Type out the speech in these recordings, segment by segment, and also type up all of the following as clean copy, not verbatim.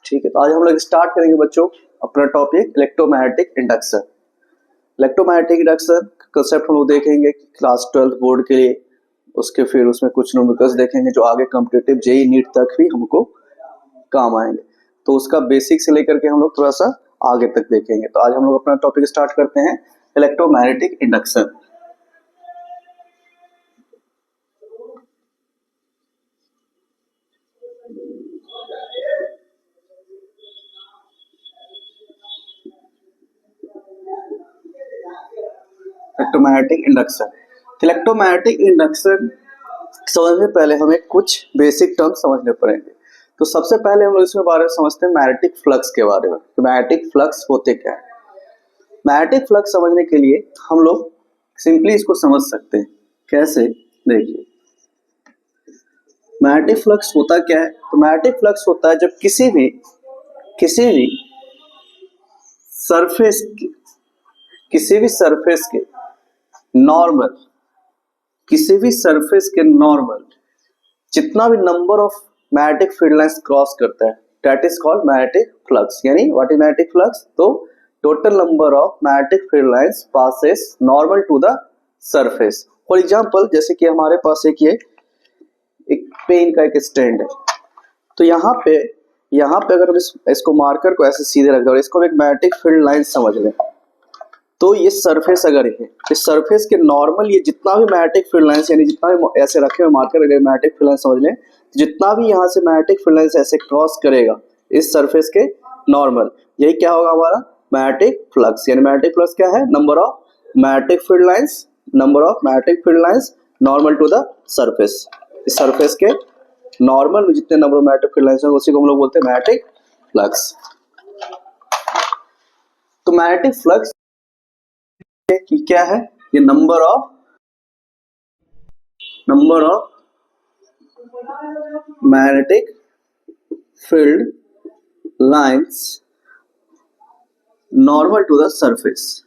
ठीक है, तो आज हम लोग स्टार्ट करेंगे बच्चों अपना topic electromagnetic induction. Electromagnetic induction concept हम लोग देखेंगे क्लास 12 बोर्ड के लिए, उसके फिर उसमें कुछ न्यूमेरिकल्स देखेंगे जो आगे कॉम्पिटिटिव जेईई नीट तक भी हमको काम आएंगे, तो उसका बेसिक से लेकर के हम लोग थोड़ा सा आगे तक देखेंगे। तो आज हम लोग अपना टॉपिक स्टार्ट करते हैं electromagnetic induction. Electromagnetic induction, electromagnetic induction समझने पहले हमें कुछ बेसिक टर्म समझने पड़ेंगे। तो सबसे पहले हम लोग इसके बारे में समझते हैं मैग्नेटिक फ्लक्स के बारे में। तो मैग्नेटिक फ्लक्स होते क्या है? मैग्नेटिक फ्लक्स समझने के लिए हम लोग सिंपली इसको समझ सकते हैं। कैसे? देखिए, मैग्नेटिक फ्लक्स होता क्या है? तो मैग्नेटिक फ्लक्स होता है जब किसी भी सरफेस के नॉर्मल जितना भी number of magnetic field lines cross करता है, that is called magnetic flux. यानी व्हाट इज मैग्नेटिक फ्लक्स? तो total number of magnetic field lines passes normal to the surface. For example, जैसे कि हमारे पास एक पेन का एक स्टैंड है, तो यहाँ पे अगर हम इसको मार्कर को ऐसे सीधे रख दें और इसको एक मैग्नेटिक फील्ड लाइन समझ लें, तो ये सरफेस अगर है, इस सरफेस के नॉर्मल ये जितना भी मैग्नेटिक फील्ड लाइंस, यानी जितना भी ऐसे रखे हुए मार्कर अगर मैग्नेटिक फील्ड लाइन समझ लें, जितना भी यहाँ से मैग्नेटिक फील्ड लाइंस ऐसे क्रॉस करेगा इस सरफेस के नॉर्मल, यही क्या होगा हमारा मैग्नेटिक फ्लक्स। यानी मैग्नेटिक फ्लक्स क्या है? Number of magnetic field lines normal to the surface. इस सरफेस के नॉर्मल में जितने number of magnetic field lines होंगे उसी को हम लोग बोलते हैं मैग्नेटिक फ्लक्स। तो मैग्नेटिक फ्लक्स कि क्या है? ये number of magnetic field lines normal to the surface.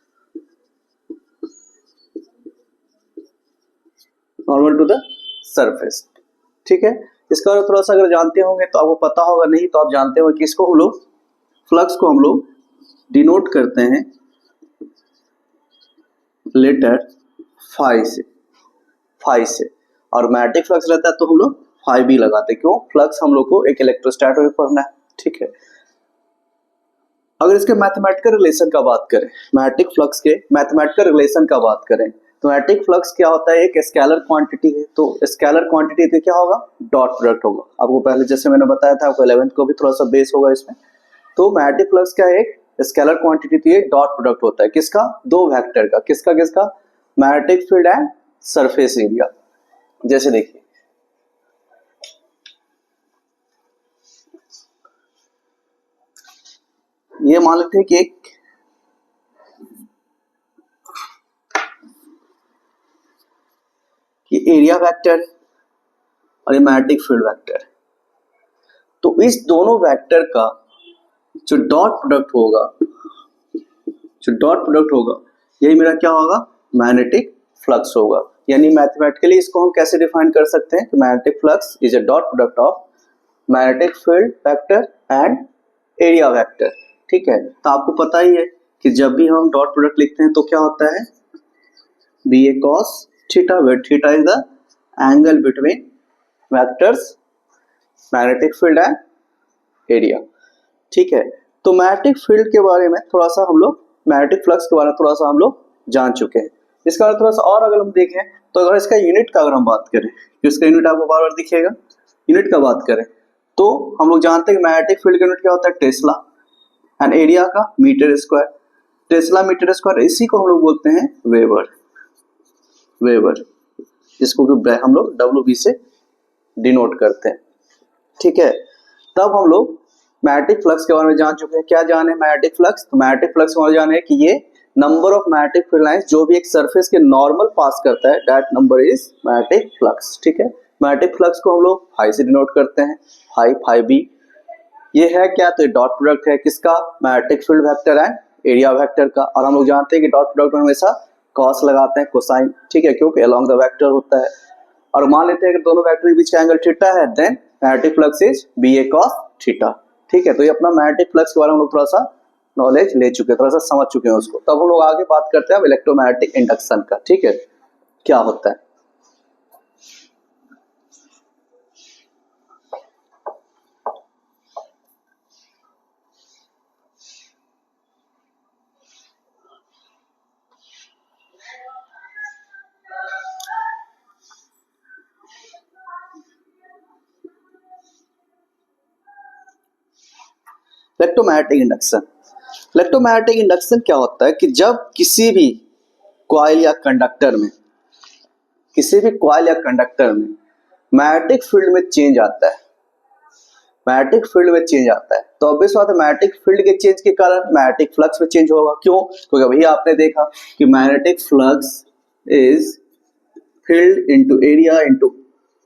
ठीक है, इसका थोड़ा सा अगर जानते होंगे तो आपको पता होगा, नहीं तो आप जानते होंगे कि इसको हम लोग फ्लक्स को हम लोग डिनोट करते हैं लेटर फाई से, और मैग्नेटिक फ्लक्स रहता है तो हम लोग फाई भी लगाते हैं। क्यों? फ्लक्स हम लोग को एक इलेक्ट्रोस्टैट में पढ़ना है। ठीक है, अगर इसके मैथमेटिकल रिलेशन का बात करें, मैग्नेटिक फ्लक्स के मैथमेटिकल रिलेशन का बात करें, तो मैग्नेटिक फ्लक्स क्या होता है? एक स्केलर क्वांटिटी है। तो स्केलर क्वांटिटी तो क्या होगा? डॉट प्रोडक्ट होगा। आपको पहले जैसे मैंने बताया था, आपको 11th को भी थोड़ा सा बेस होगा इसमें। तो मैग्नेटिक फ्लक्स क्या है? एक स्केलर क्वांटिटी थी, ये डॉट प्रोडक्ट होता है किसका? दो वेक्टर का। किसका? Magnetic field and surface area. जैसे देखिए, ये मान लेते हैं कि एरिया वेक्टर और ये मैग्नेटिक फील्ड वेक्टर। तो इस दोनों वेक्टर का जो डॉट प्रोडक्ट होगा यही मेरा क्या होगा? मैग्नेटिक फ्लक्स होगा। यानी मैथमेटिकली इसको हम कैसे डिफाइन कर सकते हैं कि magnetic flux is a dot product of magnetic field vector and area vector. ठीक है, तो आपको पता ही है कि जब भी हम डॉट प्रोडक्ट लिखते हैं तो क्या होता है? B A cos theta, where theta is the angle between vectors magnetic field and area. ठीक है, तो मैग्नेटिक फील्ड के बारे में थोड़ा सा हम लोग, मैग्नेटिक फ्लक्स के बारे में थोड़ा सा हम लोग जान चुके हैं। इसका थोड़ा सा और अगर हम देखें, तो अगर इसका यूनिट का अगर हम बात करें, तो इसका यूनिट आपको बार बार दिखेगा। यूनिट का बात करें तो हम लोग जानते हैं कि मैग्नेटिक फील्ड का यूनिट क्या होता है? टेस्ला, एंड एरिया का metre square. Tesla metre square, इसी को हम लोग बोलते हैं वेबर, जिसको कि हम लोग WB से डिनोट करते हैं। ठीक है, तब हम लोग मैग्नेटिक फ्लक्स के बारे में जान चुके हैं। क्या जाने मैग्नेटिक फ्लक्स? तो मैग्नेटिक फ्लक्स के बारे में जाने कि ये number of magnetic field lines जो भी एक सरफेस के नॉर्मल पास करता है, that number is magnetic flux. ठीक है, मैग्नेटिक फ्लक्स को हम लोग फाई से डिनोट करते हैं, फाई बी। ये है क्या? तो ये डॉट प्रोडक्ट है किसका? Magnetic field vector and area vector का। और हम लोग जानते हैं कि डॉट प्रोडक्ट में हमेशा कॉस लगाते हैं, कोसाइन। ठीक है, क्योंकि अलोंग द वेक्टर होता है। और मान लेते हैं कि दोनों वेक्टर के बीच का एंगल थीटा है, then magnetic flux is BA cos theta. ठीक है, तो ये अपना मैग्नेटिक फ्लक्स के बारे में हम लोग थोड़ा सा नॉलेज ले चुके हैं, थोड़ा सा समझ चुके हैं उसको। तब हम लोग आगे बात करते हैं इलेक्ट्रोमैग्नेटिक इंडक्शन का। ठीक है, क्या होता है। इलेक्ट्रोमैग्नेटिक इंडक्शन, इलेक्ट्रोमैग्नेटिक इंडक्शन क्या होता है कि जब किसी भी कॉइल या कंडक्टर में, किसी भी कॉइल या कंडक्टर में मैग्नेटिक फील्ड में चेंज आता है, मैग्नेटिक फील्ड में चेंज आता है, तो ऑब्वियस बात है मैग्नेटिक फील्ड के चेंज के कारण मैग्नेटिक फ्लक्स में चेंज होगा। क्यों? क्योंकि अभी आपने देखा कि magnetic flux is field into area into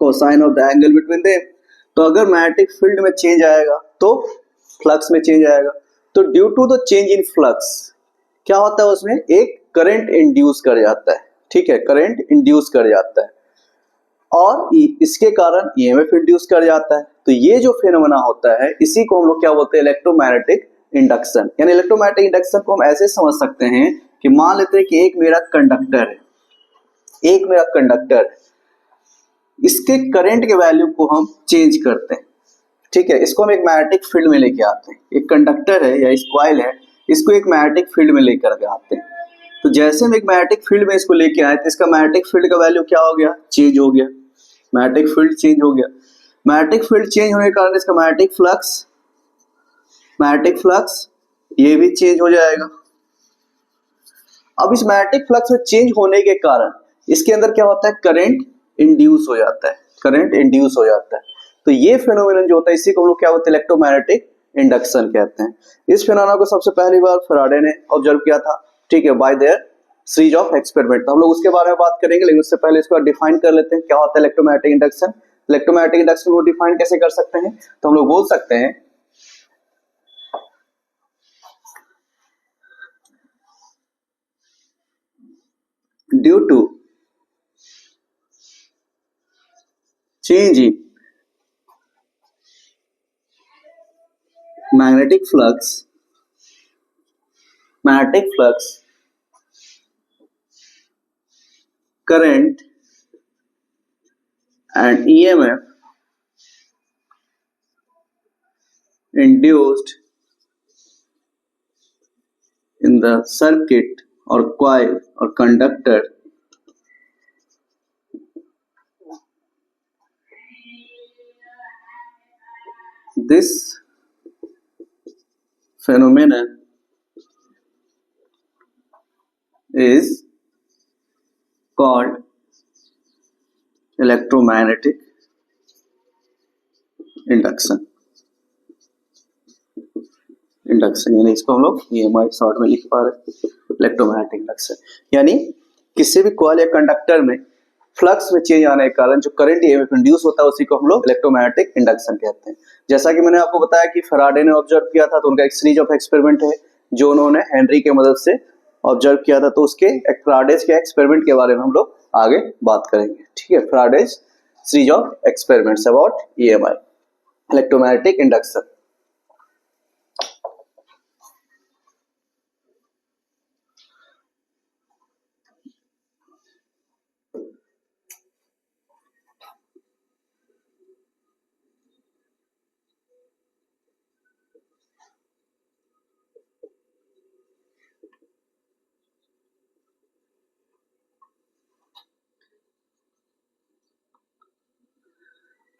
cosine of the angle between them. तो अगर मैग्नेटिक फील्ड में चेंज आएगा तो फ्लक्स में चेंज आएगा। तो due to the change in flux क्या होता है, उसमें एक करंट इंड्यूस कर जाता है। ठीक है, करंट इंड्यूस कर जाता है और इसके कारण ईएमएफ इंड्यूस कर जाता है। तो ये जो फेनोमेना होता है इसी को हम लोग क्या बोलते हैं, इलेक्ट्रोमैग्नेटिक इंडक्शन। यानी इलेक्ट्रोमैग्नेटिक इंडक्शन को हम ऐसे समझ सकते हैं कि मान लेते हैं कि एक मेरा कंडक्टर है, एक मेरा कंडक्टर है, इसके करंट के वैल्यू को हम चेंज करते हैं। ठीक है, इसको हम एक मैग्नेटिक फील्ड में लेके आते हैं। एक कंडक्टर है या इस कॉइल है, इसको एक मैग्नेटिक फील्ड में लेकर के आते हैं। तो जैसे हम एक मैग्नेटिक फील्ड में इसको लेके आए तो इसका मैग्नेटिक फील्ड का वैल्यू क्या हो गया, चेंज हो गया। मैग्नेटिक फील्ड चेंज हो गया। मैग्नेटिक फील्ड चेंज होने के कारण इसका मैग्नेटिक फ्लक्स ये भी चेंज हो जाएगा। अब इस मैग्नेटिक फ्लक्स में चेंज होने के कारण इसके अंदर क्या होता है, करंट इंड्यूस हो जाता है, करंट इंड्यूस हो जाता है। तो ये फेनोमेनन जो होता है इसी को हम लोग क्या बोलते हैं, इलेक्ट्रोमैग्नेटिक इंडक्शन कहते हैं। इस फेनोमेना को सबसे पहली बार फैराडे ने ऑब्जर्व किया था। ठीक है, bye there series of experiment. हम लोग उसके बारे में बात करेंगे, लेकिन उससे पहले इसको डिफाइन कर लेते हैं क्या होता है इलेक्ट्रोमैग्नेटिक इंडक्शन। इलेक्ट्रोमैग्नेटिक इंडक्शन को डिफाइन कैसे कर सकते हैं, तो हम लोग बोल सकते हैं due to change in magnetic flux, current and EMF induced in the circuit or coil or conductor this phenomenon is called electromagnetic induction। यानी इसको हम लोग EMI शॉर्ट में लिख पा रहे हैं, इलेक्ट्रोमैग्नेटिक इंडक्शन। यानी किसी भी कॉइल या कंडक्टर में फ्लक्स में चेंज आने के कारण जो करंट EMF इंड्यूस होता है उसी को हम लोग इलेक्ट्रोमैग्नेटिक इंडक्शन कहते हैं। जैसा कि मैंने आपको बताया कि फैराडे ने ऑब्जर्व किया था, तो उनका एक सीरीज ऑफ एक्सपेरिमेंट है जो उन्होंने हेनरी की मदद से ऑब्जर्व किया था। तो उसके फैराडेज के एक्सपेरिमेंट के बारे में हम लोग आगे बात करेंगे। ठीक है, Faraday's series of experiments about EMI, electromagnetic induction.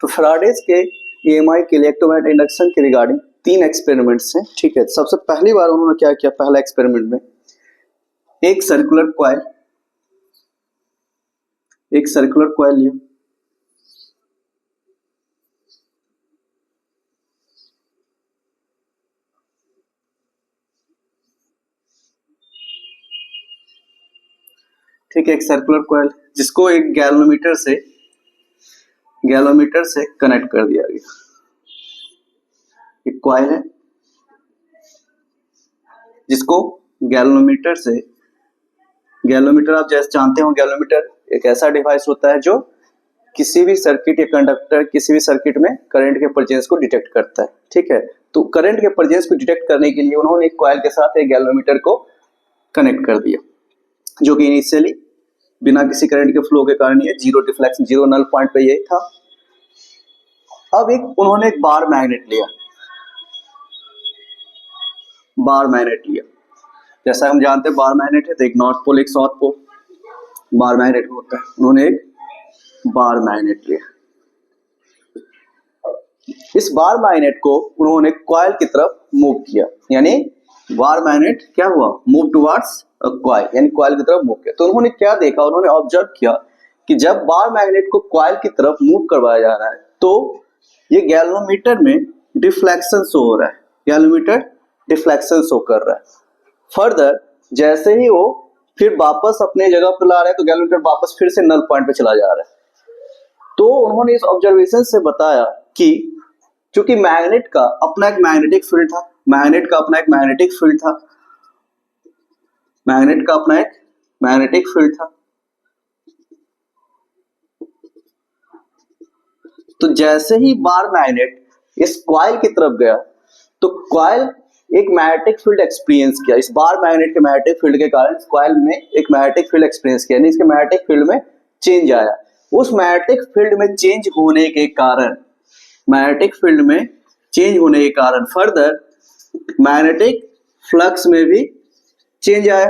तो फैराडेज के EMI के इलेक्ट्रोमैग्नेटिक इंडक्शन के रिगार्डिंग 3 एक्सपेरिमेंट्स हैं। ठीक है, सबसे पहली बार उन्होंने क्या किया, पहला एक्सपेरिमेंट में एक सर्कुलर कॉइल लिया, ठीक है, एक सर्कुलर कॉइल जिसको एक गैल्वेनोमीटर से कनेक्ट कर दिया गया। एक कॉइल है जिसको गैल्वेनोमीटर आप जैसे जानते हो, गैल्वेनोमीटर एक ऐसा डिवाइस होता है जो किसी भी सर्किट या कंडक्टर किसी भी सर्किट में करंट के प्रेजेंस को डिटेक्ट करता है, ठीक है। तो करंट के प्रेजेंस को डिटेक्ट करने के लिए उन्होंने एक कॉइल के साथ एक गैल्वेनोमीटर को कनेक्ट कर दिया, जो कि इनिशियली बिना किसी करंट के फ्लो के कारण ये zero deflection, zero null point पे ये था। अब उन्होंने एक बार मैग्नेट लिया, बार मैग्नेट लिया। जैसा हम जानते हैं बार मैग्नेट है तो एक नॉर्थ पोल एक साउथ पोल बार मैग्नेट होता है। उन्होंने एक बार मैग्नेट लिया। इस बार मैग्नेट को उन्होंने कॉइल की तरफ मूव किया, यानी बार मैग्नेट क्या हुआ, मूव टुवर्ड्स अ कॉइल, यानी कॉइल की तरफ मूव किया। तो उन्होंने क्या देखा, उन्होंने ऑब्जर्व किया कि जब बार मैग्नेट को कॉइल की तरफ मूव करवाया जा रहा है तो ये गैल्वेनोमीटर में डिफ्लेक्शन शो हो रहा है, गैल्वेनोमीटर डिफ्लेक्शन शो कर रहा है। फर्दर जैसे ही वो फिर वापस अपने जगह पर ला रहा है तो गैल्वेनोमीटर वापस फिर से नल पॉइंट पे चला जा रहा है। तो उन्होंने इस ऑब्जर्वेशन से बताया कि चूंकि मैग्नेट का अपना एक मैग्नेटिक फील्ड था, मैग्नेट का अपना एक मैग्नेटिक फील्ड था, मैग्नेट का अपना एक मैग्नेटिक फील्ड था, तो जैसे ही बार मैग्नेट इस कॉइल की तरफ गया तो कॉइल एक मैग्नेटिक फील्ड एक्सपीरियंस किया। इस बार मैग्नेट के मैग्नेटिक फील्ड के कारण कॉइल में एक मैग्नेटिक फील्ड एक्सपीरियंस किया, यानी इसके मैग्नेटिक फील्ड में चेंज आया। उस मैग्नेटिक फील्ड में चेंज होने के कारण, मैग्नेटिक फील्ड में चेंज होने के कारण फर्दर मैग्नेटिक फ्लक्स में भी चेंज आया,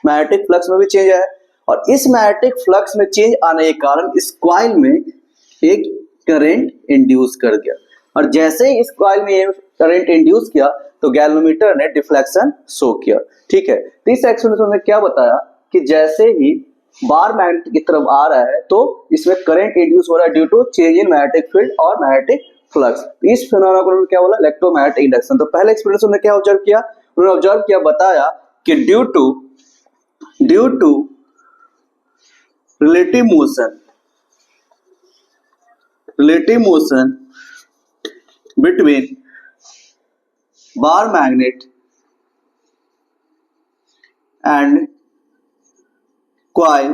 मैग्नेटिक फ्लक्स में भी चेंज आया। और इस मैग्नेटिक फ्लक्स में चेंज आने के कारण इस कॉइल में एक करंट इंड्यूस कर दिया। और जैसे ही इस कॉइल में ये करंट इंड्यूस किया तो गैल्वेनोमीटर ने डिफ्लेक्शन शो किया, ठीक है। तो इस एक्सप्लेनेशन में क्या बताया कि जैसे ही बार मैग्नेट की तरफ आ रहा है तो इसमें करंट इंड्यूस हो रहा है due to change in magnetic field और मैग्नेटिक फ्लक्स। तो इस फिनोमेना को उन्होंने क्या बोला, इलेक्ट्रोमैग्नेटिक इंडक्शन। तो पहले एक्सप्लेनेशन में क्या ऑब्जर्व किया, उन्होंने ऑब्जर्व किया, बताया कि due to relative motion between bar magnet and coil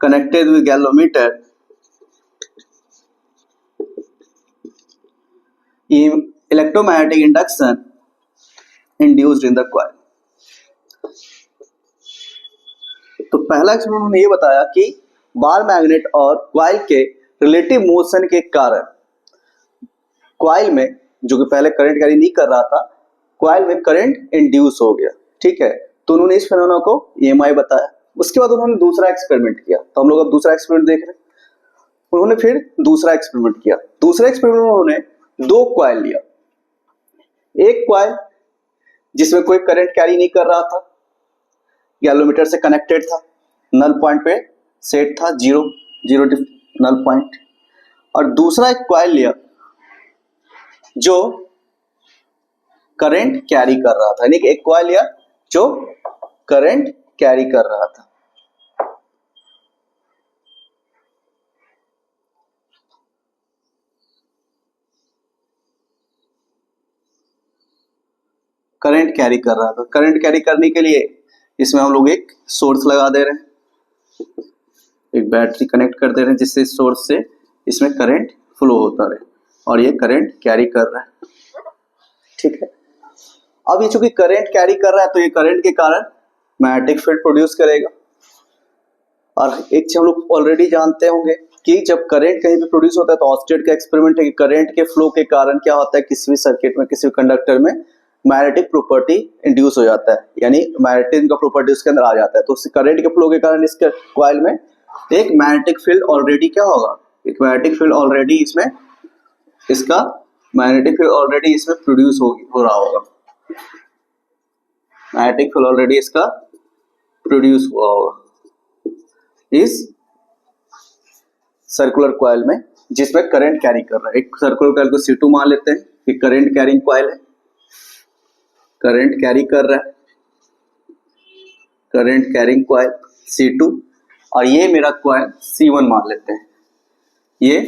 connected with galvanometer, electromagnetic induction induced in the coil। तो पहला एक्सपेरिमेंट उन्होंने ये बताया कि बार मैग्नेट और कॉइल के रिलेटिव मोशन के कारण कॉइल में, जो कि पहले करंट कैरी नहीं कर रहा था, कॉइल में करंट इंड्यूस हो गया, ठीक है। तो उन्होंने इस फिनोमेना को EMI बताया। उसके बाद उन्होंने दूसरा एक्सपेरिमेंट किया। तो हम लोग अब दूसरा एक्सपेरिमेंट देख रहे हैं। उन्होंने फिर दूसरा एक्सपेरिमेंट किया। दूसरे एक्सपेरिमेंट में उन्होंने दो कॉइल लिया, एक कॉइल जिसमें कोई करंट कैरी नहीं कर रहा था, गैल्वेनोमीटर से कनेक्टेड था, नल पॉइंट पे सेट था, जीरो नल पॉइंट। और दूसरा एक कॉइल लिया जो करंट कैरी कर रहा था, यानी कि एक कॉइल लिया जो करंट कैरी कर रहा था। करंट कैरी कर रहा था। करंट कैरी करने के लिए इसमें हम लोग एक सोर्स लगा दे रहे हैं, एक बैटरी कनेक्ट कर दे रहे हैं जिससे सोर्स से इसमें करंट फ्लो होता रहे और ये करंट कैरी कर रहा है, ठीक है। अब ये चूंकि करंट कैरी कर रहा है तो ये करंट के कारण मैग्नेटिक फील्ड प्रोड्यूस करेगा। और एक चीज हम लोग ऑलरेडी जानते होंगे कि जब करंट कहीं भी प्रोड्यूस होता है तो ऑस्टेट का एक्सपेरिमेंट है कि करंट के फ्लो के कारण क्या होता है, किसी भी सर्किट में, किसी भी कंडक्टर में मैग्नेटिक प्रॉपर्टी इंड्यूस हो जाता है, यानी मैग्नेटिज्म का प्रॉपर्टी उसके अंदर आ जाता है। तो करंट के फ्लो के कारण इसके कॉइल में एक मैग्नेटिक फील्ड ऑलरेडी क्या होगा, एक मैग्नेटिक फील्ड ऑलरेडी इसमें, इसका मैग्नेटिक फील्ड ऑलरेडी इसमें प्रोड्यूस हो रहा होगा, मैग्नेटिक फील्ड ऑलरेडी इसका प्रोड्यूस हुआ होगा इस सर्कुलर कॉइल में जिसमें करंट कैरी कर रहा है। एक सर्कुलर कॉइल को C2 मान लेते हैं कि करंट कैरिंग कॉइल है, करंट कैरी कर रहा है, करंट कैरिंग कॉइल C2, और ये मेरा कॉइल C1 मान लेते हैं। ये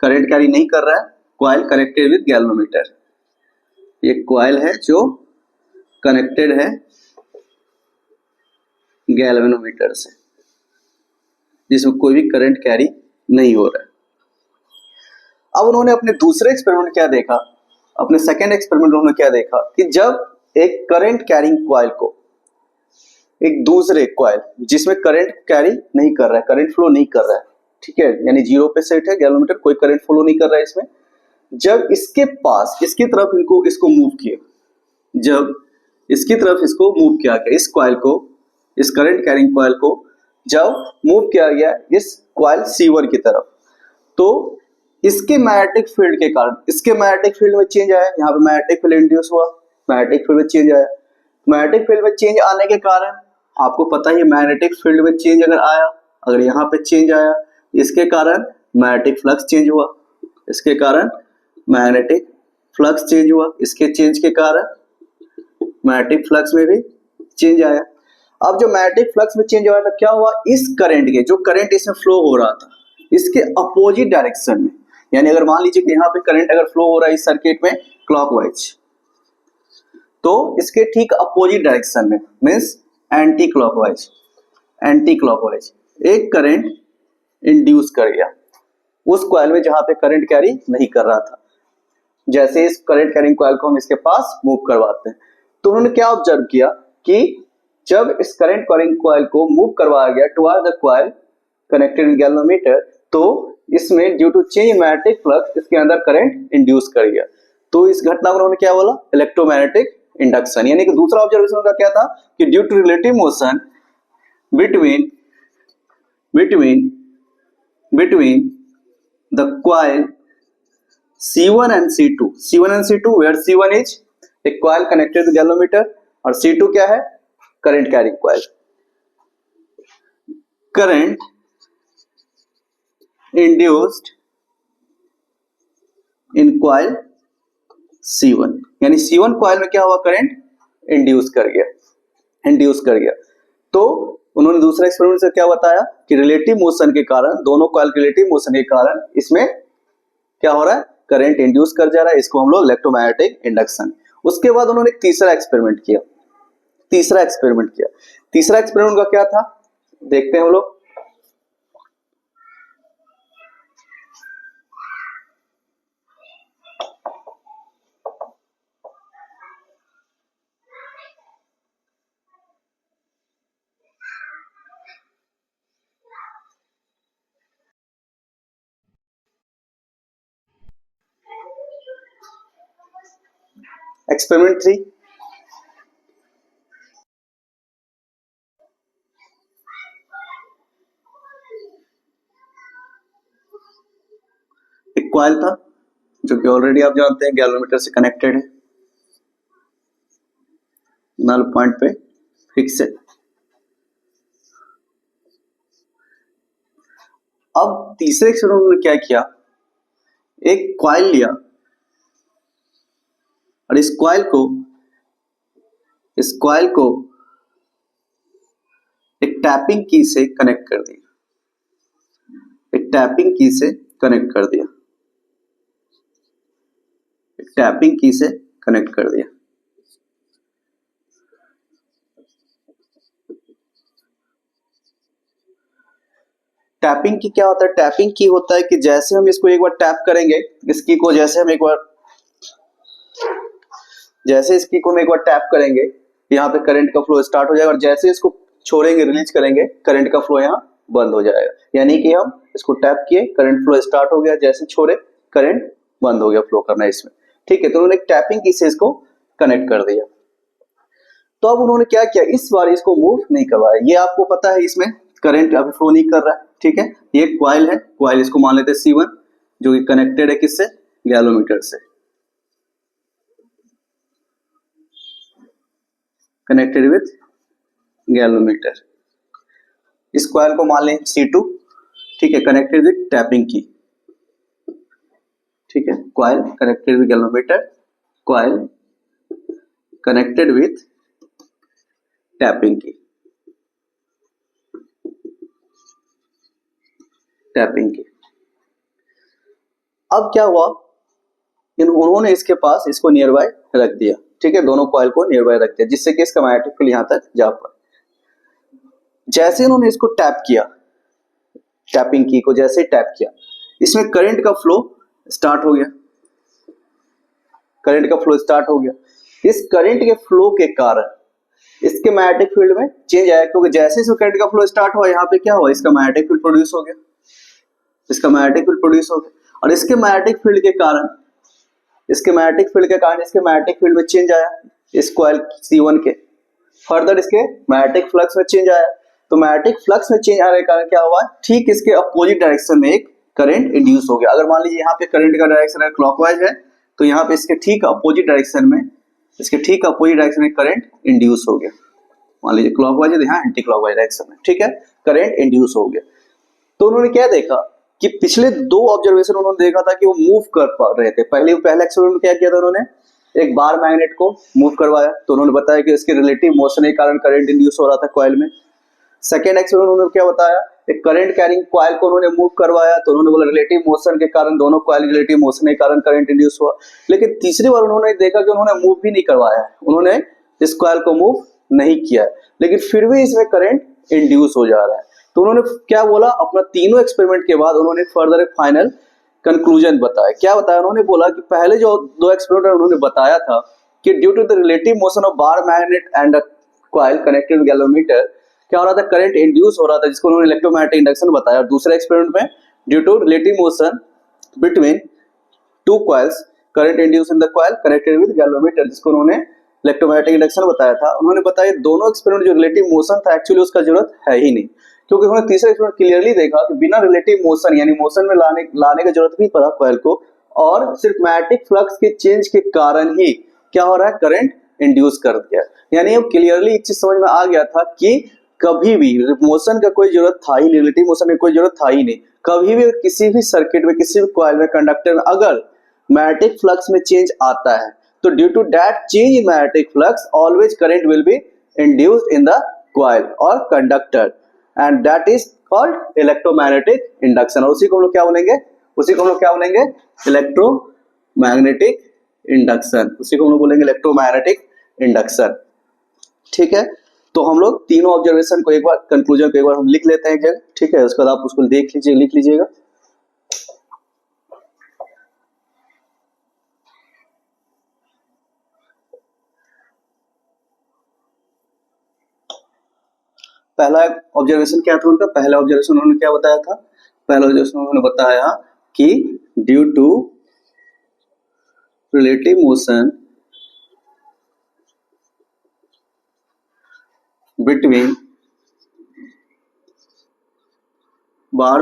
करंट कैरी नहीं कर रहा है, कॉइल कनेक्टेड विद गैल्वेनोमीटर। ये कॉइल है जो कनेक्टेड है गैल्वेनोमीटर से, जिसमें कोई भी करंट कैरी नहीं हो रहा है। अब उन्होंने अपने दूसरे एक्सपेरिमेंट क्या देखा, अपने सेकेंड एक्सपेरिमेंट उन्होंने क्या देखा कि जब एक करंट कैरिंग कॉइल को एक दूसरे कॉइल जिसमें करंट कैरी नहीं कर रहा है, करंट फ्लो नहीं कर रहा है, ठीक है, यानी जीरो पे सेट है गैल्वेनोमीटर, कोई करंट फ्लो नहीं कर रहा है इसमें, जब इसके पास इसकी तरफ इसको मूव किया, जब इसकी तरफ इसको मूव किया गया, इस कॉइल को, इस करंट कैरिंग कॉइल को जब मूव किया गया इस कॉइल C1 की तरफ, तो इसके मैग्नेटिक फील्ड के कारण इसके मैग्नेटिक फील्ड में चेंज आया, यहाँ पे मैग्नेटिक फील्ड इंड्यूस हुआ, मैग्नेटिक फील्ड में चेंज आया। मैग्नेटिक फील्ड में चेंज आने के कारण आपको पता ही मैग्नेटिक फील्ड में चेंज अगर आया, अगर यहाँ पे चेंज आया, इसके कारण मैग्नेटिक फ्लक्स चेंज हुआ, इसके कारण मैग्नेटिक फ्लक्स चेंज हुआ, इसके चेंज के कारण मैग्नेटिक फ्लक्स में भी चेंज आया। अब जो मैग्नेटिक फ्लक्स में चेंज हुआ तो क्या हुआ, इस करंट के जो करंट इसमें फ्लो हो रहा था इसके अपोजिट डायरेक्शन में, यानी अगर मान लीजिए कि यहाँ पे करंट अगर फ्लो हो रहा है इस सर्किट में क्लॉकवाइज, तो इसके ठीक अपोजिट डायरेक्शन में means anti clockwise, anti clockwise एक करंट इंड्यूस कर गया उस कॉइल में जहां पे करंट कैरी नहीं कर रहा था। जैसे इस करंट कैरिंग कॉइल को हम इसके पास मूव करवाते हैं, तो उन्होंने क्या ऑब्जर्व किया कि जब इस करंट कैरिंग कॉइल को मूव करवाया गया toward the coil connected with galvanometer, तो इसमें due to change in magnetic flux इसके अंदर करंट इंड्यूस कर गया। तो इस घटना को उन्होंने क्या बोला, इलेक्ट्रोमैग्नेटिक इंडक्शन। यानी कि दूसरा ऑब्जर्वेशन का क्या था कि due to relative motion between the coil C1 and C2 where C1 is a coil connected to galvanometer और C2 क्या है, current carrying coil, current induced in coil C1, यानी C1 कॉइल में क्या हुआ, करंट इंड्यूस कर गया। तो उन्होंने दूसरा एक्सपेरिमेंट से क्या बताया कि रिलेटिव मोशन के कारण, दोनों कॉइल रिलेटिव मोशन के कारण इसमें क्या हो रहा है, करंट इंड्यूस कर जा रहा है, इसको हम लोग इलेक्ट्रोमैग्नेटिक इंडक्शन। उसके बाद उन्होंने तीसरा एक्सपेरिमेंट किया। तीसरा एक्सपेरिमेंट का क्या था देखते हैं हम लोग। एक्सपेरिमेंट 3, एक कॉइल था जो कि ऑलरेडी आप जानते हैं गैल्वेनोमीटर से कनेक्टेड है, नल पॉइंट पे फिक्स है। अब तीसरे एक्सपेरिमेंट में क्या किया, एक कॉइल लिया और इस कॉइल को एक टैपिंग की से कनेक्ट कर दिया, टैपिंग की से कनेक्ट कर दिया। टैपिंग की क्या होता है, टैपिंग की होता है कि जैसे हम इसको एक बार टैप करेंगे, इसकी को जैसे हम एक बार टैप करेंगे, यहाँ पे करंट का फ्लो स्टार्ट हो जाएगा और जैसे इसको छोड़ेंगे, रिलीज करेंगे, करंट का फ्लो यहाँ बंद हो जाएगा। यानी कि हम इसको टैप किए, करंट फ्लो स्टार्ट हो गया, जैसे छोड़े करंट बंद हो गया फ्लो करना इसमें, ठीक है। तो उन्होंने टैपिंग की से इसको कनेक्ट कर दिया। तो अब उन्होंने क्या किया, इस बार इसको मूव नहीं करवाया। ये आपको पता है इसमें करंट अभी फ्लो नहीं कर रहा है, ठीक है। ये कॉइल है, कॉइल इसको मान लेते हैं C1 जो कि कनेक्टेड है किससे, गैल्वेनोमीटर से, कनेक्टेड विथ गैल्वेनोमीटर। इस कॉइल को मान लें C2, ठीक है, कनेक्टेड विथ टैपिंग की, ठीक है। Coil connected with galvanometer, coil connected with tapping की, अब क्या हुआ, उन्होंने इसके पास इसको नियर बाय रख दिया, ठीक है, दोनों कॉइल को नियर बाय रख दिया जिससे कि इसका मैग्नेटिक फील्ड यहां तक जा पाए। जैसे उन्होंने इसको टैप किया, टैपिंग की को जैसे टैप किया, इसमें करंट का फ्लो स्टार्ट हो गया, करंट का फ्लो स्टार्ट हो गया। इस करंट के फ्लो के कारण इसके मैग्नेटिक फील्ड में चेंज आया, क्योंकि जैसे इसमें करंट का फ्लो स्टार्ट हुआ यहाँ पे क्या हुआ, इसका मैग्नेटिक फील्ड प्रोड्यूस हो गया, इसका मैग्नेटिक फील्ड प्रोड्यूस हो गया। और इसके मैग्नेटिक फील्ड के कारण, इसके मैग्नेटिक फील्ड के कारण इसके मैग्नेटिक फील्ड में चेंज आया इस कॉइल C1 के। फर्दर इसके मैग्नेटिक फ्लक्स में चेंज आया, तो मैग्नेटिक फ्लक्स में चेंज आने के कारण क्या हुआ, ठीक इसके अपोजिट डायरेक्शन में एक करंट इंड्यूस हो गया। अगर मान लीजिए यहाँ पे करंट का डायरेक्शन है क्लॉकवाइज है, तो यहाँ पे इसके ठीक अपोजिट डायरेक्शन में, इसके ठीक अपोजिट डायरेक्शन में करंट इंड्यूस हो गया। मान लीजिए क्लॉकवाइज है, यहाँ एंटी क्लॉकवाइज डायरेक्शन में, ठीक है, करंट इंड्यूस हो गया। तो उन्होंने क्या देखा कि पिछले दो ऑब्जर्वेशन उन्होंने देखा था कि वो मूव कर पा रहे थे। पहले एक्सपेरिमेंट में क्या किया था उन्होंने, एक बार मैग्नेट को मूव करवाया, तो उन्होंने बताया कि इसके रिलेटिव मोशन के कारण करंट इंड्यूस हो रहा था कॉइल में। सेकेंड एक्सपेरिमेंट उन्होंने क्या बताया, एक करंट कैरिंग कॉइल को उन्होंने मूव करवाया, तो उन्होंने बोला रिलेटिव मोशन के कारण, दोनों कॉइल रिलेटिव मोशन के कारण करंट इंड्यूस हुआ। लेकिन तीसरी बार उन्होंने देखा कि उन्होंने मूव भी नहीं करवाया, उन्होंने इस कॉइल को मूव नहीं किया, लेकिन फिर भी इसमें करंट इंड्यूस हो जा रहा है। तो उन्होंने क्या बोला, अपना तीनों एक्सपेरिमेंट के बाद उन्होंने फर्दर एक फाइनल कंक्लूजन बताया। क्या बताया, उन्होंने बोला कि पहले जो दो एक्सपेरिमेंट उन्होंने बताया था कि due to the relative motion of bar magnet and a coil connected galvanometer क्या हो रहा था, करंट इंड्यूस हो रहा था, जिसको उन्होंने इलेक्ट्रोमैग्नेटिक इंडक्शन बताया। और दूसरे एक्सपेरिमेंट में due to relative motion between two coils current induce in the coil connected with galvanometer, जिसको उन्होंने इलेक्ट्रोमैग्नेटिक इंडक्शन बताया था। उन्होंने बताया दोनों एक्सपेरिमेंट जो रिलेटिव मोशन था एक्चुअली उसका जरूरत है ही नहीं, क्योंकि उन्होंने तीसरे एक्सपेरिमेंट क्लियरली देखा कि बिना रिलेटिव मोशन यानी मोशन में लाने की जरूरत नहीं पड़ा कॉइल को, और सिर्फ मैग्नेटिक फ्लक्स के चेंज के कारण ही क्या हो रहा है, करंट इंड्यूस कर दिया। यानी अब क्लियरली एक चीज समझ में आ गया था कि कभी भी मोशन का कोई जरूरत था ही नहीं, रिलेटिव मोशन की कोई जरूरत था ही नहीं। कभी भी किसी भी सर्किट में, किसी भी कॉइल में, कंडक्टर में अगर मैग्नेटिक फ्लक्स में चेंज आता है, तो due to that change in magnetic flux always current will be induced in the coil और conductor, and that is called electromagnetic induction. और उसी को हम लोग क्या बोलेंगे, उसी को हम लोग क्या बोलेंगे, इलेक्ट्रोमैग्नेटिक इंडक्शन, उसी को हम लोग बोलेंगे इलेक्ट्रोमैग्नेटिक इंडक्शन। ठीक है, तो हम लोग तीनों ऑब्जर्वेशन को एक बार, कंक्लूजन को एक बार हम लिख लेते हैं एक जगह, ठीक है, उसके बाद आप उसको देख लीजिए, लिख लीजिएगा। पहला ऑब्जर्वेशन क्या था उनका, पहला ऑब्जर्वेशन उन्होंने क्या बताया था, पहला ऑब्जर्वेशन उन्होंने बताया कि due to relative motion between bar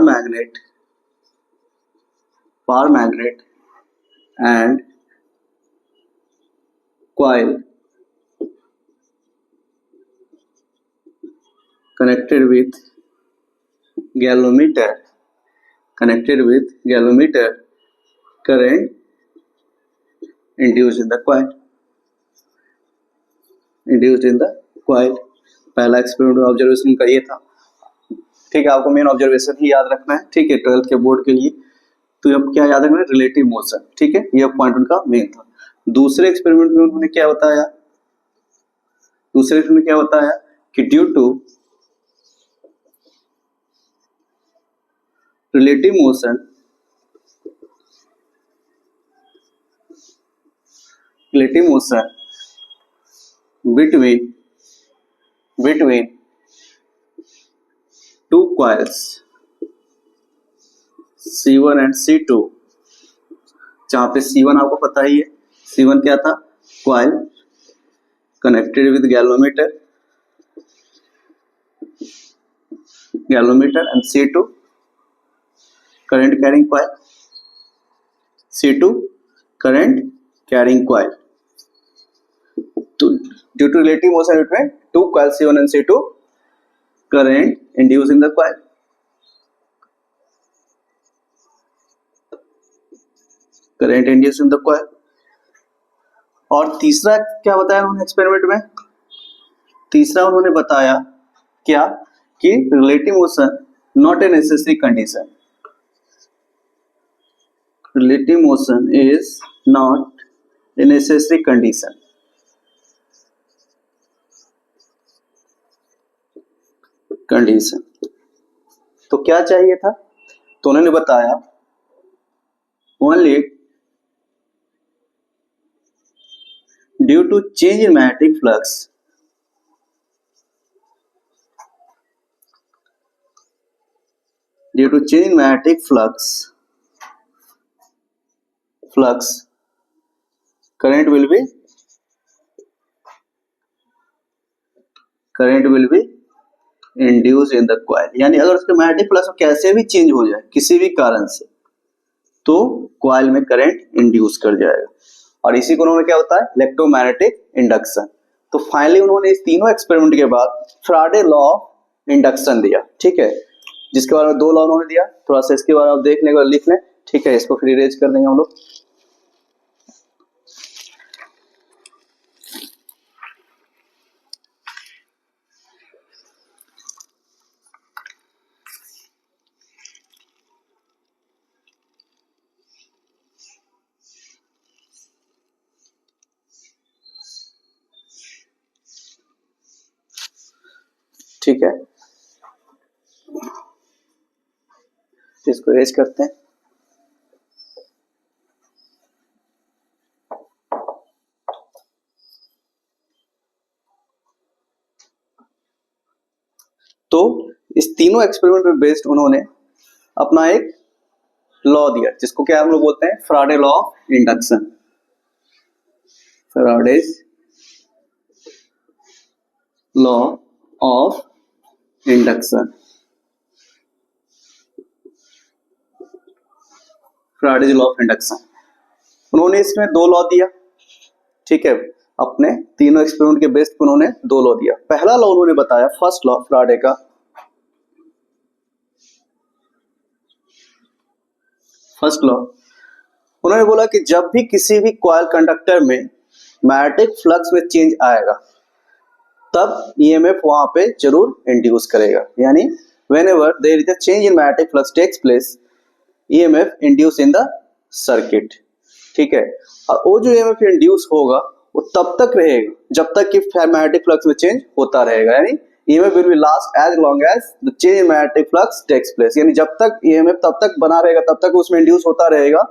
magnet and coil connected with galvanometer current induced in the coil, पहला एक्सपेरिमेंट ऑब्जर्वेशन का ये था। ठीक है, आपको मेन ऑब्जर्वेशन ही याद रखना है, ठीक है, 12th के बोर्ड के लिए। तो अब क्या याद रखना है, रिलेटिव मोशन, ठीक है, ये पॉइंट उनका मेन था। दूसरे एक्सपेरिमेंट में उन्होंने क्या बताया, दूसरे एक्सपेरिमेंट में क्या बताया कि due to relative motion between two coils C1 and C2, जहां पे C1 आपको पता ही है, C1 क्या था, coil connected with galvanometer and C2 current carrying coil, तो due to relative motion between two coils C1 and C2 current induced in the coil, और तीसरा क्या बताया उन्होंने एक्सपेरिमेंट में, तीसरा उन्होंने बताया क्या कि relative motion not a necessary condition, relative motion is not a necessary condition, तो क्या चाहिए था, तो उन्होंने बताया only due to change in magnetic flux, due to change in magnetic flux current will be induced in the coil। यानी अगर उसके मैग्नेटिक फ्लक्स कैसे भी चेंज हो जाए किसी भी कारण से, तो कॉइल में करंट इंड्यूस कर जाएगा, और इसी को उन्होंने क्या होता है, इलेक्ट्रोमैग्नेटिक इंडक्शन। तो फाइनली उन्होंने इस तीनों एक्सपेरिमेंट के बाद फ्राडे लॉ ऑफ इंडक्शन दिया, ठीक है, जिसके बारे में 2 लॉ उन्होंने दिया। थोड़ा सा इसके बारे में आप देख लेंगे और लिख लें, ठीक है, इसको फिर इरेज कर देंगे हम लोग। ठीक है, इसको इरेज करते हैं। तो इस तीनों एक्सपेरिमेंट पे बेस्ड उन्होंने अपना एक लॉ दिया, जिसको क्या हम लोग बोलते हैं, Faraday law of induction. Faraday's law of induction, Faraday's law of induction. उन्होंने इसमें 2 लॉ दिया, ठीक है, अपने तीनों एक्सपेरिमेंट के बेस्ड पे उन्होंने 2 लॉ दिया। पहला लॉ उन्होंने बताया, फर्स्ट लॉ फ्राडे का, फर्स्ट लॉ उन्होंने बोला कि जब भी किसी भी कॉइल कंडक्टर में मैग्नेटिक फ्लक्स में चेंज आएगा, तब ईएमएफ वहां पे जरूर इंड्यूस करेगा। यानी whenever there is a change in magnetic flux takes place, EMF induce in the circuit, ठीक है। और वो जो ईएमएफ इंड्यूस होगा वो तब तक रहेगा जब तक कि मैग्नेटिक फ्लक्स में चेंज होता रहेगा। यानी EMF will be last as long as the change in magnetic flux takes place. यानी जब तक ईएमएफ तब तक बना रहेगा, तब तक उसमें इंड्यूस होता रहेगा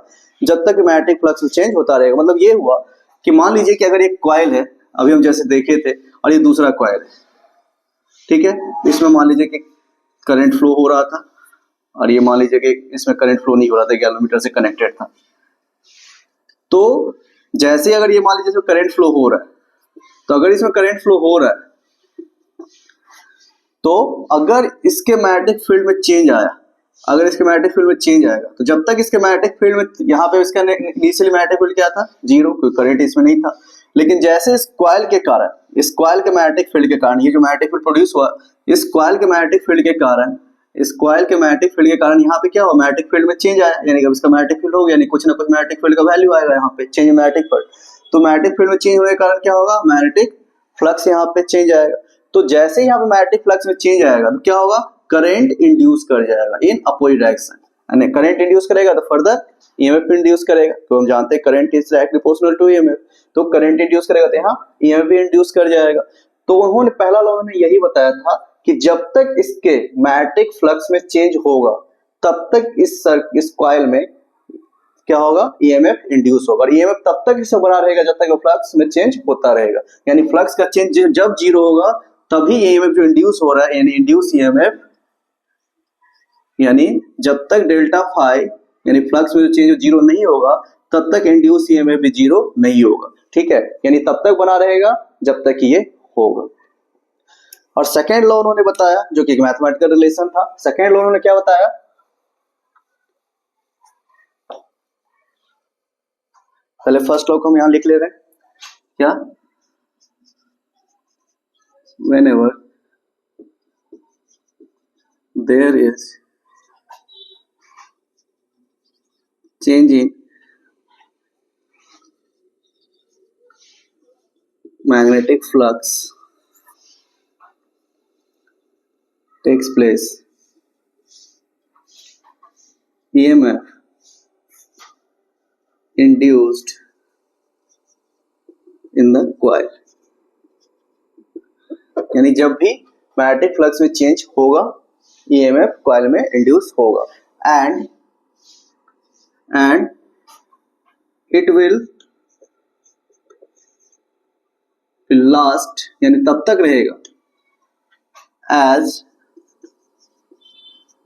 जब तक मैग्नेटिक फ्लक्स में चेंज होता रहेगा। मतलब ये हुआ कि मान लीजिए कि अगर एक कॉइल है, अभी हम जैसे देखे थे, और ये दूसरा कॉइल है, ठीक है, इसमें मान लीजिए कि करंट फ्लो हो रहा था, और ये मान लीजिए कि इसमें करंट फ्लो नहीं हो रहा था, गैल्वेनोमीटर से कनेक्टेड था। तो जैसे अगर ये मान लीजिए इसमें करंट फ्लो हो रहा है, तो अगर इसमें करंट फ्लो हो रहा है, तो अगर इसके मैग्नेटिक फील्ड में चेंज आया, अगर इसके मैग्नेटिक फील्ड में चेंज आएगा, तो जब तक इसके मैग्नेटिक फील्ड में, यहाँ पे इसका इनिशियली मैग्नेटिक फील्ड क्या था, 0, कोई करंट इसमें नहीं था। लेकिन जैसे इस कॉइल के कारण, इस कॉइल के मैग्नेटिक फील्ड के कारण, ये जो मैग्नेटिक फील्ड प्रोड्यूस हुआ, इस कॉइल के मैग्नेटिक फील्ड के कारण, इस कॉइल के मैग्नेटिक फील्ड के कारण यहाँ पे क्या हुआ, मैग्नेटिक फील्ड में चेंज आया। यानी कि इसका मैग्नेटिक फील्ड हो गया, यानी कुछ ना कुछ मैग्नेटिक फील्ड का वैल्यू आएगा यहाँ पे, चेंज मैग्नेटिक फील्ड। तो मैग्नेटिक फील्ड में चेंज होने के कारण क्या होगा, मैग्नेटिक फ्लक्स यहाँ पे चेंज आएगा। तो जैसे ही यहाँ पे मैग्नेटिक फ्लक्स में चेंज आएगा, तो क्या होगा, करंट इंड्यूस कर जाएगा इन अपोजिट डायरेक्शन। यानी करंट इंड्यूस करेगा तो फर्दर ईएमएफ इंड्यूस करेगा। तो हम जानते हैं current is directly proportional to EMF, तो करंट इंड्यूस करेगा तो यहाँ ईएमएफ भी इंड्यूस कर जाएगा। तो उन्होंने पहला लॉ में यही बताया था कि जब तक इसके मैग्नेटिक फ्लक्स में चेंज होगा, तब तक इस कॉइल में क्या होगा, ईएमएफ इंड्यूस होगा। और ईएमएफ तब तक इससे बना रहेगा जब तक फ्लक्स में चेंज होता रहेगा। यानी फ्लक्स का चेंज जब 0 होगा, तभी ईएमएफ जो इंड्यूस हो रहा है, यानी इंड्यूस ईएमएफ, यानी जब तक डेल्टा फाई, यानी फ्लक्स में जो चेंज 0 नहीं होगा, तब तक इंड्यूस ईएमएफ भी 0 नहीं होगा, ठीक है। यानी तब तक बना रहेगा जब तक ये होगा। और सेकेंड लॉ उन्होंने बताया, जो कि मैथमेटिकल रिलेशन था। सेकेंड लॉ उन्होंने क्या बताया, पहले फर्स्ट लॉ को हम यहां लिख ले रहे हैं, क्या, whenever there is change in magnetic flux takes place, EMF induced in the coil। यानी जब भी मैग्नेटिक फ्लक्स में चेंज होगा, ईएमएफ कॉइल में इंड्यूस होगा एंड इट विल लास्ट यानी तब तक रहेगा एज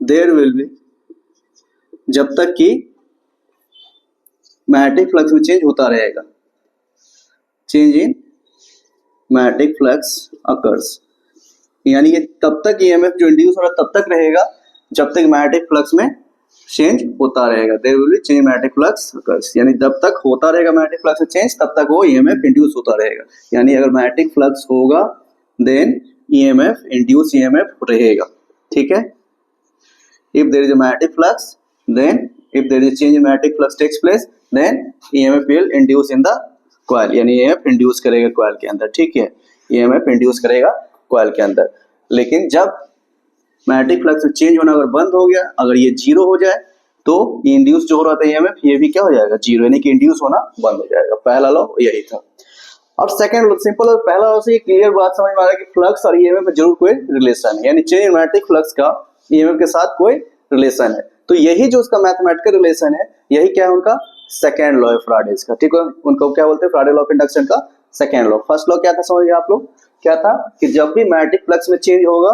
देयर विल बी जब तक कि मैग्नेटिक फ्लक्स में चेंज होता रहेगा, change in magnetic flux occurs यानी कि तब तक ईएमएफ जो इंड्यूस हो रहा है तब तक रहेगा जब तक मैग्नेटिक फ्लक्स में चेंज होता रहेगा। There will be change magnetic flux occurs यानी जब तक होता रहेगा मैग्नेटिक फ्लक्स में चेंज तब तक वो ईएमएफ इंड्यूस होता रहेगा। यानी अगर मैग्नेटिक फ्लक्स होगा देन ईएमएफ इंड्यूस ईएमएफ रहेगा। ठीक है, if there is a magnetic flux then if there is a change in magnetic flux takes place then EMF will induce in the coil यानी EMF induce करेगा coil के अंदर। ठीक है, EMF induce करेगा coil के अंदर। लेकिन जब मैग्नेटिक फ्लक्स में चेंज होना अगर बंद हो गया, अगर ये जीरो हो जाए तो ये इंड्यूस जो हो रहा था EMF ये भी क्या हो जाएगा, जीरो यानी कि इंड्यूस होना बंद हो जाएगा। पहला लॉ यही था। और सेकंड लॉ सिंपल है, पहला लॉ से ये क्लियर बात समझ में आ रहा है कि फ्लक्स और EMF में जरूर कोई रिलेशन है यानी चेंज इन मैग्नेटिक फ्लक्स का ईएमएफ के साथ कोई रिलेशन है। तो यही जो उसका मैथमेटिकल रिलेशन है यही क्या है उनका सेकेंड लॉ है फ्राडेज का। ठीक है, उनको क्या बोलते हैं, फ्राडे लॉ ऑफ इंडक्शन का सेकेंड लॉ। फर्स्ट लॉ क्या था समझ गए आप लोग, क्या था कि जब भी मैग्नेटिक फ्लक्स में चेंज होगा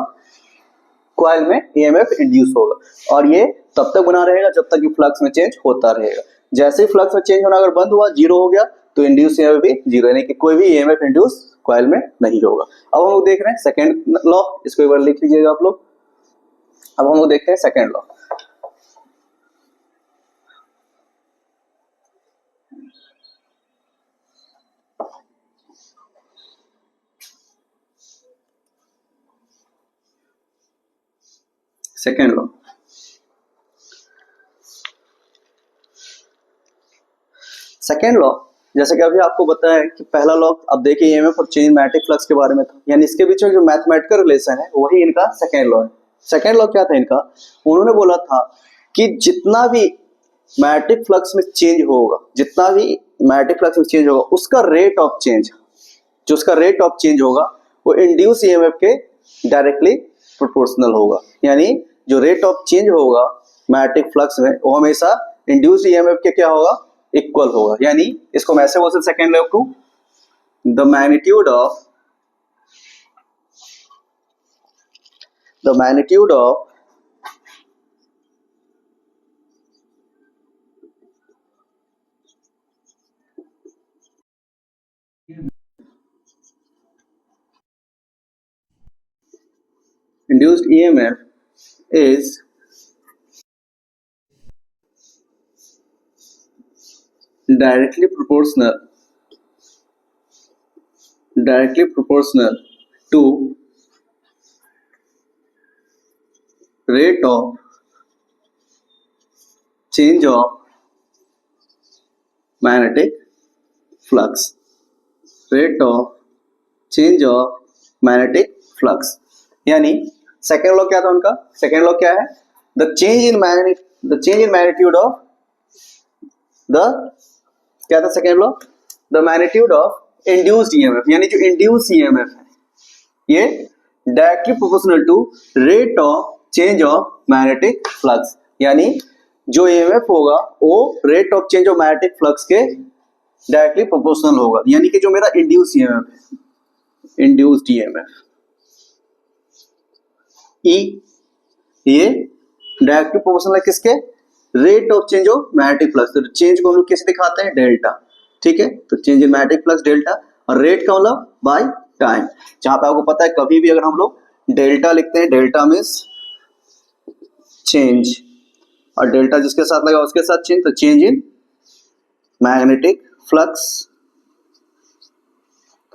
कॉइल में ईएमएफ इंड्यूस होगा और ये तब तक बना रहेगा जब तक कि फ्लक्स में चेंज होता रहेगा। जैसे ही फ्लक्स में चेंज होना अगर बंद हुआ, जीरो हो गया, तो इंड्यूस ईएमएफ भी जीरो यानी कि कोई भी ईएमएफ इंड्यूस कॉइल में नहीं होगा। अब हम लोग देख रहे हैं सेकेंड लॉ, इसको एक बार लिख लीजिएगा आप लोग। अब हम लोग देखते हैं second law. Second law, second law जैसे कि अभी आपको बताया कि पहला लॉ अब देखिए ईएमएफ और चेंज मैग्नेटिक फ्लक्स के बारे में था, यानी इसके बीच में जो मैथमेटिकल रिलेशन है वही इनका सेकेंड लॉ है। सेकेंड लॉ क्या था इनका, उन्होंने बोला था कि जितना भी मैग्नेटिक फ्लक्स में चेंज होगा, जितना भी मैग्नेटिक फ्लक्स में चेंज होगा उसका रेट ऑफ चेंज, जो उसका रेट ऑफ चेंज होगा वो इंड्यूस ईएमएफ के डायरेक्टली प्रोपोर्शनल होगा। यानी जो रेट ऑफ चेंज होगा मैग्नेटिक फ्लक्स में वो हमेशा इंड्यूस ईएमएफ के क्या होगा, इक्वल होगा। यानी इसको हम ऐसे बोल सकते सेकेंड लॉ को, the magnitude of induced EMF is directly proportional to rate of change of magnetic flux, rate of change of magnetic flux। यानी सेकेंड लॉ क्या था उनका, सेकेंड लॉ क्या है, the change in magnitude of the, क्या था second law, the magnitude of induced EMF, यानी जो इंड्यूस ईएमएफ है ये directly proportional to rate of change of magnetic flux. यानी जो ईएमएफ होगा वो rate of change of magnetic flux के डायरेक्टली प्रोपोर्शनल होगा। यानी कि जो मेरा इंड्यूस ईएमएफ है, इंड्यूस्ड ईएमएफ ई, ये डायरेक्टली प्रोपोर्शनल है किसके, rate of change of magnetic flux. तो चेंज को हम लोग कैसे दिखाते हैं, डेल्टा। ठीक है, तो change in magnetic flux delta, और रेट का मतलब बाय टाइम। जहां पे आपको पता है कभी भी अगर हम लोग डेल्टा लिखते हैं, डेल्टा मींस चेंज, और डेल्टा जिसके साथ लगा उसके साथ चेंज, तो चेंज इन मैग्नेटिक फ्लक्स।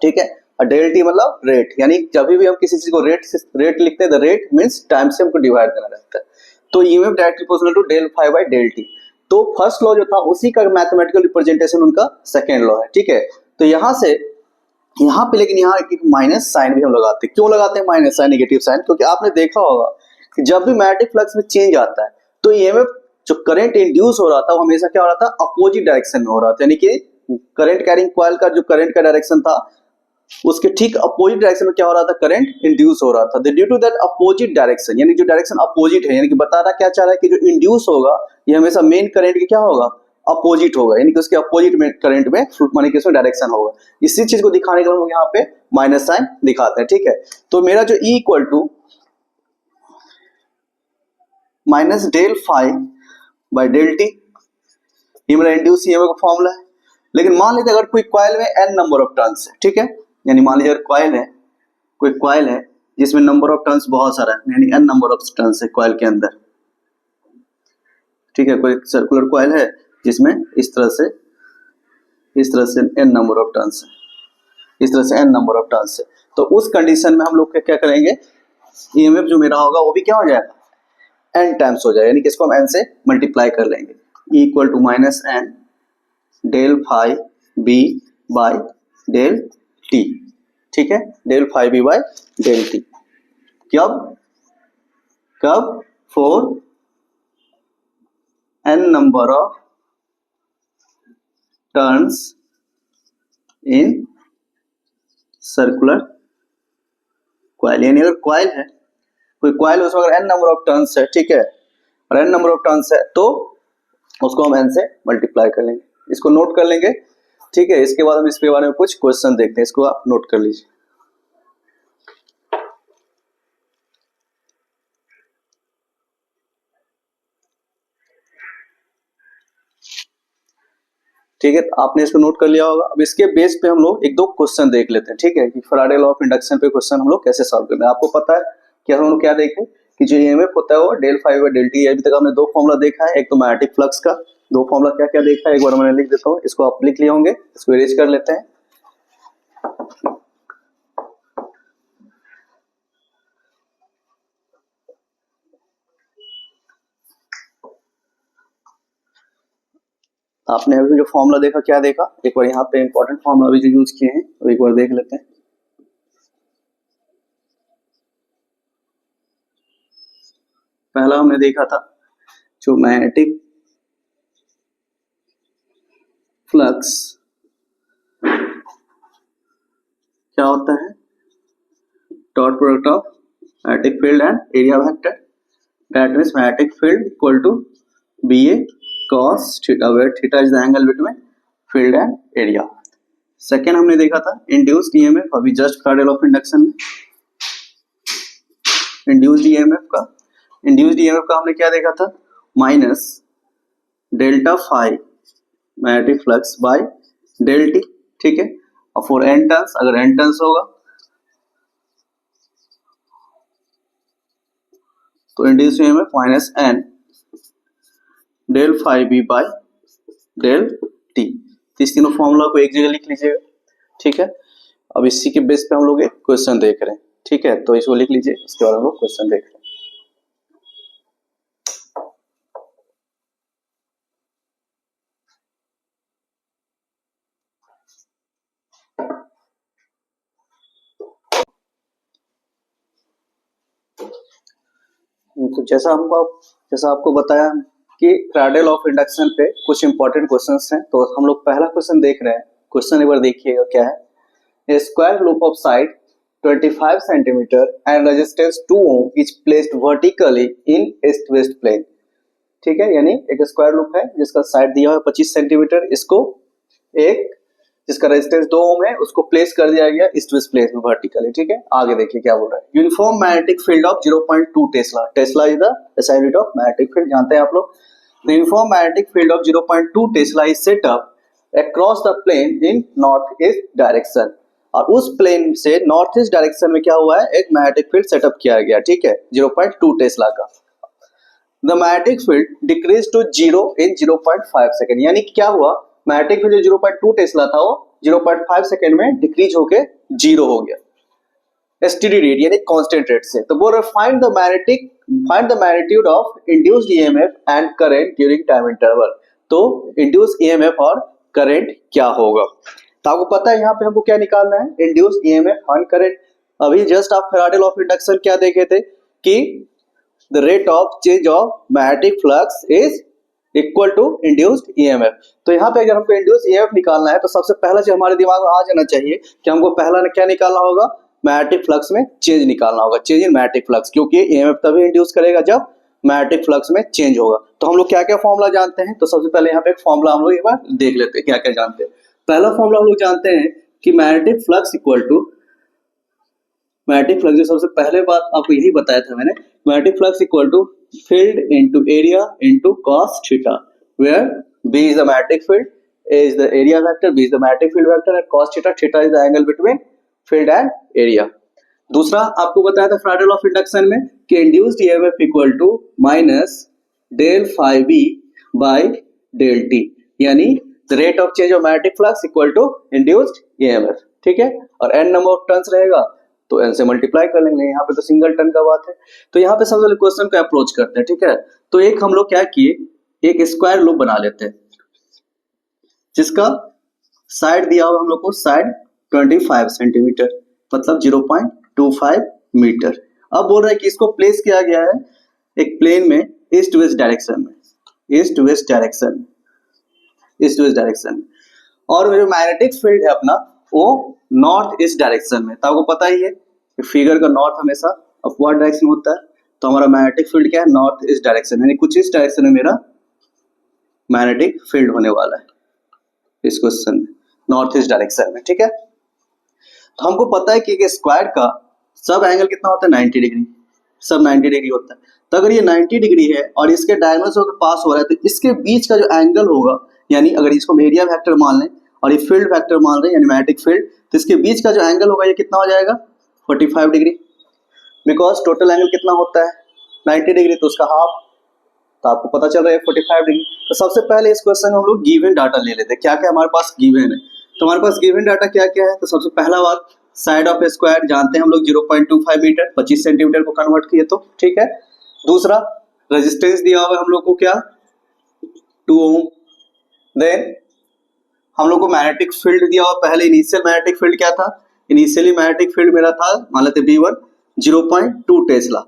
ठीक है, और डेल टी मतलब रेट, यानी जब भी हम किसी चीज को रेट लिखते हैं, द रेट मींस टाइम से हमको डिवाइड करना रहता है। तो EMF directly proportional to del phi by del t. तो फर्स्ट लॉ जो था उसी का मैथमेटिकल रिप्रेजेंटेशन उनका सेकेंड लॉ है। ठीक है, तो यहां से यहाँ पे, लेकिन यहाँ एक माइनस साइन भी हम लगाते हैं। क्यों लगाते हैं माइनस साइन, नेगेटिव साइन, क्योंकि आपने देखा होगा कि जब भी मैग्नेटिक फ्लक्स में चेंज आता है तो ईएमएफ जो करंट इंड्यूस हो रहा था वो हमेशा क्या हो रहा था, अपोजिट डायरेक्शन में हो रहा था। यानी कि करंट कैरिंग कॉइल का जो करंट का डायरेक्शन था उसके ठीक अपोजिट डायरेक्शन में क्या हो रहा था, करंट इंड्यूस हो रहा था। Due to that opposite direction, यानी जो डायरेक्शन अपोजिट है, यानी कि बता रहा क्या चाह रहा है कि जो इंड्यूस होगा ये हमेशा मेन करंट के क्या होगा, अपोजिट होगा, यानी कि उसके अपोजिट में करंट में माने कि उसमें डायरेक्शन होगा। इसी चीज को दिखाने के लिए हम यहाँ पे माइनस साइन दिखाते हैं, ठीक है। तो मेरा जो E equal to minus del phi by del t, ये मेरा इंड्यूस ईएमएफ का फॉर्मूला है। लेकिन मान लीजिए अगर कोई कॉइल में n नंबर ऑफ टर्न्स है, ठीक है, यानी मान लीजिए अगर कोई कॉइल है जिसमें नंबर ऑफ टर्न्स बहुत सारा है, यानी n नंबर ऑफ टर्न्स है कॉइल के अंदर, ठीक है। कोई सर्कुलर कॉइल है जिसमें इस तरह से n नंबर ऑफ टर्न्स है, इस तरह से n नंबर ऑफ टर्न्स है। तो उस कंडीशन में हम लोग क्या करेंगे, ईएमएफ जो मेरा होगा वो भी क्या हो जाएगा, n टाइम्स हो जाएगा, यानी कि इसको हम n से मल्टीप्लाई कर लेंगे। E equal to minus n del phi B by del t, ठीक है, del phi B by del t. कब for n number of turns in circular coil, यानी अगर कॉइल है, कोई कॉइल है उसमें अगर n नंबर ऑफ टर्न्स है, ठीक है, और n नंबर ऑफ टर्न्स है तो उसको हम n से मल्टीप्लाई कर लेंगे, इसको नोट कर लेंगे, ठीक है। इसके बाद हम इसके बारे में कुछ क्वेश्चन देखते हैं, इसको आप नोट कर लीजिए। ठीक है, तो आपने इसको नोट कर लिया होगा। अब इसके बेस पे हम लोग एक दो क्वेश्चन देख लेते हैं, ठीक है, कि फैराडे लॉ ऑफ इंडक्शन पे क्वेश्चन हम लोग कैसे सॉल्व करते हैं। आपको पता है कि हम लोग क्या देखें कि जो ईएमएफ होता है वो डेल फाइव डेल टी, अभी तक हमने दो फॉर्मूला देखा है, एक तो मैग्नेटिक फ्लक्स का, दो फॉर्मूला क्या क्या देखा है एक बार मैंने लिख देता हूँ, इसको आप लिख लिए होंगे, इसको इरेज कर लेते हैं। आपने अभी जो फॉर्मूला देखा क्या देखा, एक बार यहाँ पे इंपॉर्टेंट फॉर्मूला भी जो यूज किए हैं वो एक बार देख लेते हैं। पहला हमने देखा था जो मैग्नेटिक फ्लक्स क्या होता है, dot product of magnetic field and area vector, that means magnetic field equal to BA cos theta, where theta is the angle between field and area. Second हमने देखा था इंड्यूस्ड ईएमएफ, अभी just Faraday law of induction में induced EMF का हमने क्या देखा था, minus delta phi magnetic flux by del t, ठीक है। और फॉर n टर्न्स, अगर n टर्न्स होगा तो induced EMF minus n del phi B by del t. इस तीनों फॉर्मूला को एक जगह लिख लीजिएगा, ठीक है। अब इसी के बेस पे हम लोग एक क्वेश्चन देख रहे हैं, ठीक है, तो इसको लिख लीजिए, उसके बाद हम लोग क्वेश्चन देख रहे हैं। तो जैसा आपको बताया कि फैराडे लॉ ऑफ इंडक्शन पे कुछ इंपॉर्टेंट क्वेश्चंस हैं, तो हम लोग पहला क्वेश्चन देख रहे हैं। क्वेश्चन एक बार देखिएगा क्या है, a square loop of side 25 centimetre and resistance 2 ohm is placed vertically in east west plane, ठीक है, यानी एक स्क्वायर लूप है जिसका साइड दिया हुआ है 25 सेंटीमीटर, इसको एक जिसका रेजिस्टेंस 2 ओम है उसको प्लेस कर दिया गया ईस्ट वेस्ट प्लेन में वर्टिकली, ठीक है। आगे देखिए क्या बोल रहा है, uniform magnetic field of 0.2 tesla, tesla is the SI unit of magnetic field, जानते हैं आप लोग। The uniform magnetic field of 0.2 tesla is set up across the plane in north east direction, और उस प्लेन से नॉर्थ ईस्ट डायरेक्शन में क्या हुआ है, एक मैग्नेटिक फील्ड सेटअप किया गया, ठीक है, 0.2 टेस्ला का। The magnetic field decrease to 0 in 0.5 second, यानी क्या हुआ, मैग्नेटिक फील्ड जो 0.2 टेस्ला था वो 0.5 सेकंड में डिक्रीज होके 0 हो गया स्टेडी रेट, यानी कांस्टेंट रेट से। तो बोल रहे find the magnitude of induced EMF and current during time interval, तो इंड्यूस्ड ईएमएफ और करंट क्या होगा। तो आपको पता है यहाँ पे हमको क्या निकालना है, इंड्यूस्ड ईएमएफ एंड करंट। अभी जस्ट आप फैराडे लॉ ऑफ इंडक्शन क्या देखे थे कि the rate of change of magnetic flux is equal to induced EMF. तो यहाँ पे अगर हमको इंड्यूस्ड ईएमएफ निकालना है तो सबसे पहला चीज हमारे दिमाग में आ जाना चाहिए कि हमको पहला क्या निकालना होगा, मैग्नेटिक फ्लक्स में चेंज निकालना होगा, चेंज इन मैग्नेटिक फ्लक्स, क्योंकि ईएमएफ तभी इंड्यूस करेगा जब मैग्नेटिक फ्लक्स में चेंज होगा। तो हम लोग क्या क्या फॉर्मूला जानते हैं, तो सबसे पहले यहाँ पे एक फॉर्मूला हम लोग एक बार देख लेते हैं क्या क्या जानते हैं। पहला फॉर्मूला हम लोग जानते हैं कि magnetic flux equal to, magnetic flux जो सबसे पहले बात आपको यही बताया था मैंने, magnetic flux equal to field into area into cos theta, where B is the magnetic field, A is the area vector, B is the magnetic field vector and cos theta, theta is the angle between field and area। दूसरा आपको बताया था फ्राडे law of induction में कि induced EMF equal to minus del phi B by del t, यानी the rate of change of magnetic flux equal to induced EMF. ठीक है, और n नंबर ऑफ टर्न्स रहेगा तो n से मल्टीप्लाई कर लेंगे, यहाँ पे तो सिंगल टर्न का बात है। तो यहाँ पे सबसे पहले क्वेश्चन को अप्रोच करते हैं। ठीक है, तो एक हम लोग क्या किए, एक स्क्वायर लूप बना लेते हैं जिसका साइड दिया हुआ हम लोग को साइड 25 सेंटीमीटर मतलब 0.25 मीटर। अब बोल रहा है कि इसको प्लेस किया गया है एक प्लेन में ईस्ट वेस्ट डायरेक्शन में, ईस्ट वेस्ट डायरेक्शन में, ईस्ट वेस्ट डायरेक्शन में, और जो मैग्नेटिक फील्ड है अपना वो नॉर्थ ईस्ट डायरेक्शन में। तो आपको पता ही है कि फिगर का नॉर्थ हमेशा अपवर्ड डायरेक्शन होता है, तो हमारा मैग्नेटिक फील्ड क्या है, नॉर्थ ईस्ट डायरेक्शन, यानी कुछ इस डायरेक्शन में मेरा मैग्नेटिक फील्ड होने वाला है इस क्वेश्चन में, नॉर्थ ईस्ट डायरेक्शन में। ठीक है, तो हमको पता है कि स्क्वायर का सब एंगल कितना होता है, 90 डिग्री, सब 90 डिग्री होता है। तो अगर ये 90 डिग्री है और इसके डायगोनल होकर पास हो रहा है तो इसके बीच का जो एंगल होगा, यानी अगर इसको हम एरिया वेक्टर मान लें और ये फील्ड वेक्टर मान रहे हैं यानी मैग्नेटिक फील्ड, तो इसके बीच का जो एंगल होगा ये कितना हो जाएगा, 45 डिग्री, बिकॉज टोटल एंगल कितना होता है 90 डिग्री, तो उसका हाफ, तो आपको पता चल रहा है 45 डिग्री। तो सबसे पहले इस क्वेश्चन में हम लोग गिवन डाटा ले लेते हैं, क्या क्या हमारे पास गिवन है। तो हमारे पास गिवन डाटा क्या क्या है, तो सबसे पहला बात साइड ऑफ स्क्वायर जानते हैं हम लोग 0.25 मीटर, 25 सेंटीमीटर को कन्वर्ट किए तो ठीक है। दूसरा रेजिस्टेंस दिया हुआ है हम लोग को क्या, 2 ओम। देन हम लोग को मैग्नेटिक फील्ड दिया हुआ, पहले इनिशियल मैग्नेटिक फील्ड क्या था, इनिशियली मैग्नेटिक फील्ड मेरा था मान लेते B1 0.2 टेस्ला,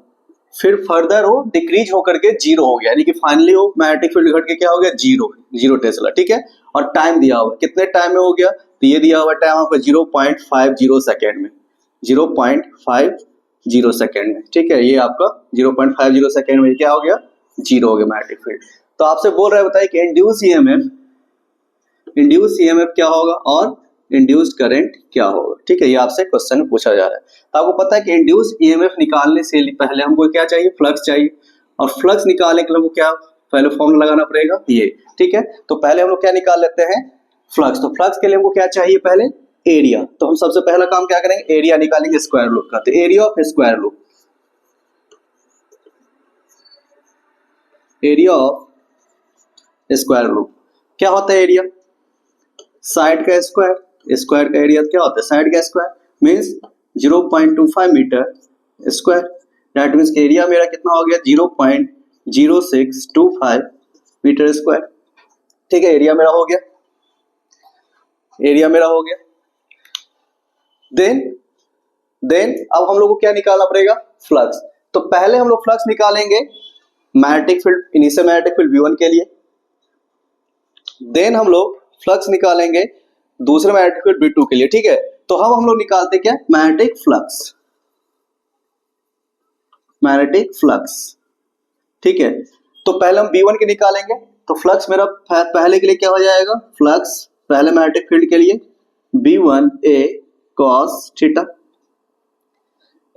फिर फर्दर वो डिक्रीज होकर के 0 हो गया, यानी कि फाइनली वो मैग्नेटिक फील्ड घट के क्या हो गया, 0 टेस्ला। ठीक है, और टाइम दिया हुआ कितने टाइम में हो गया, तो ये दिया हुआ टाइम आपका 0.50 सेकेंड में, 0.50 सेकेंड में। ठीक है, ये आपका 0.50 सेकेंड में क्या हो गया, 0 हो गया मैग्नेटिक फील्ड। तो आपसे बोल रहा है बताइए कि इंड्यूस ईएमएफ क्या होगा और इंड्यूस्ड करंट क्या होगा। ठीक है, ये आपसे क्वेश्चन में पूछा जा रहा है। तो आपको पता है कि इंड्यूस्ड ईएमएफ निकालने से पहले हमको क्या चाहिए, फ्लक्स चाहिए, और फ्लक्स निकालने के लिए हमको क्या पहले फॉर्मूला लगाना पड़ेगा ये। ठीक है, तो पहले हम लोग क्या निकाल लेते हैं, फ्लक्स। तो फ्लक्स के लिए हमको क्या चाहिए, पहले एरिया। तो हम सबसे पहला काम क्या करेंगे, एरिया निकालेंगे स्क्वायर लूप का। तो area of square loop, area of square loop क्या होता है, एरिया साइड का स्क्वायर, स्क्वायर का एरिया क्या होता है, साइड का square, means 0.25 metre square, that means area मेरा कितना हो गया, 0.0625 मीटर स्क्वायर। ठीक है, एरिया मेरा हो गया, एरिया मेरा हो गया। देन अब हम लोग को क्या निकालना पड़ेगा, फ्लक्स। तो पहले हम लोग फ्लक्स निकालेंगे magnetic field, initial magnetic field V1 के लिए। देन हम लोग फ्लक्स निकालेंगे दूसरे मैग्नेटिक फील्ड V2 के लिए। ठीक है, तो हम लोग निकालते क्या, मैग्नेटिक फ्लक्स, मैग्नेटिक फ्लक्स। ठीक है, तो पहले हम V1 के निकालेंगे, तो फ्लक्स मेरा पहले के लिए क्या हो जाएगा, फ्लक्स पहले मैग्नेटिक फील्ड के लिए B1A cos थीटा।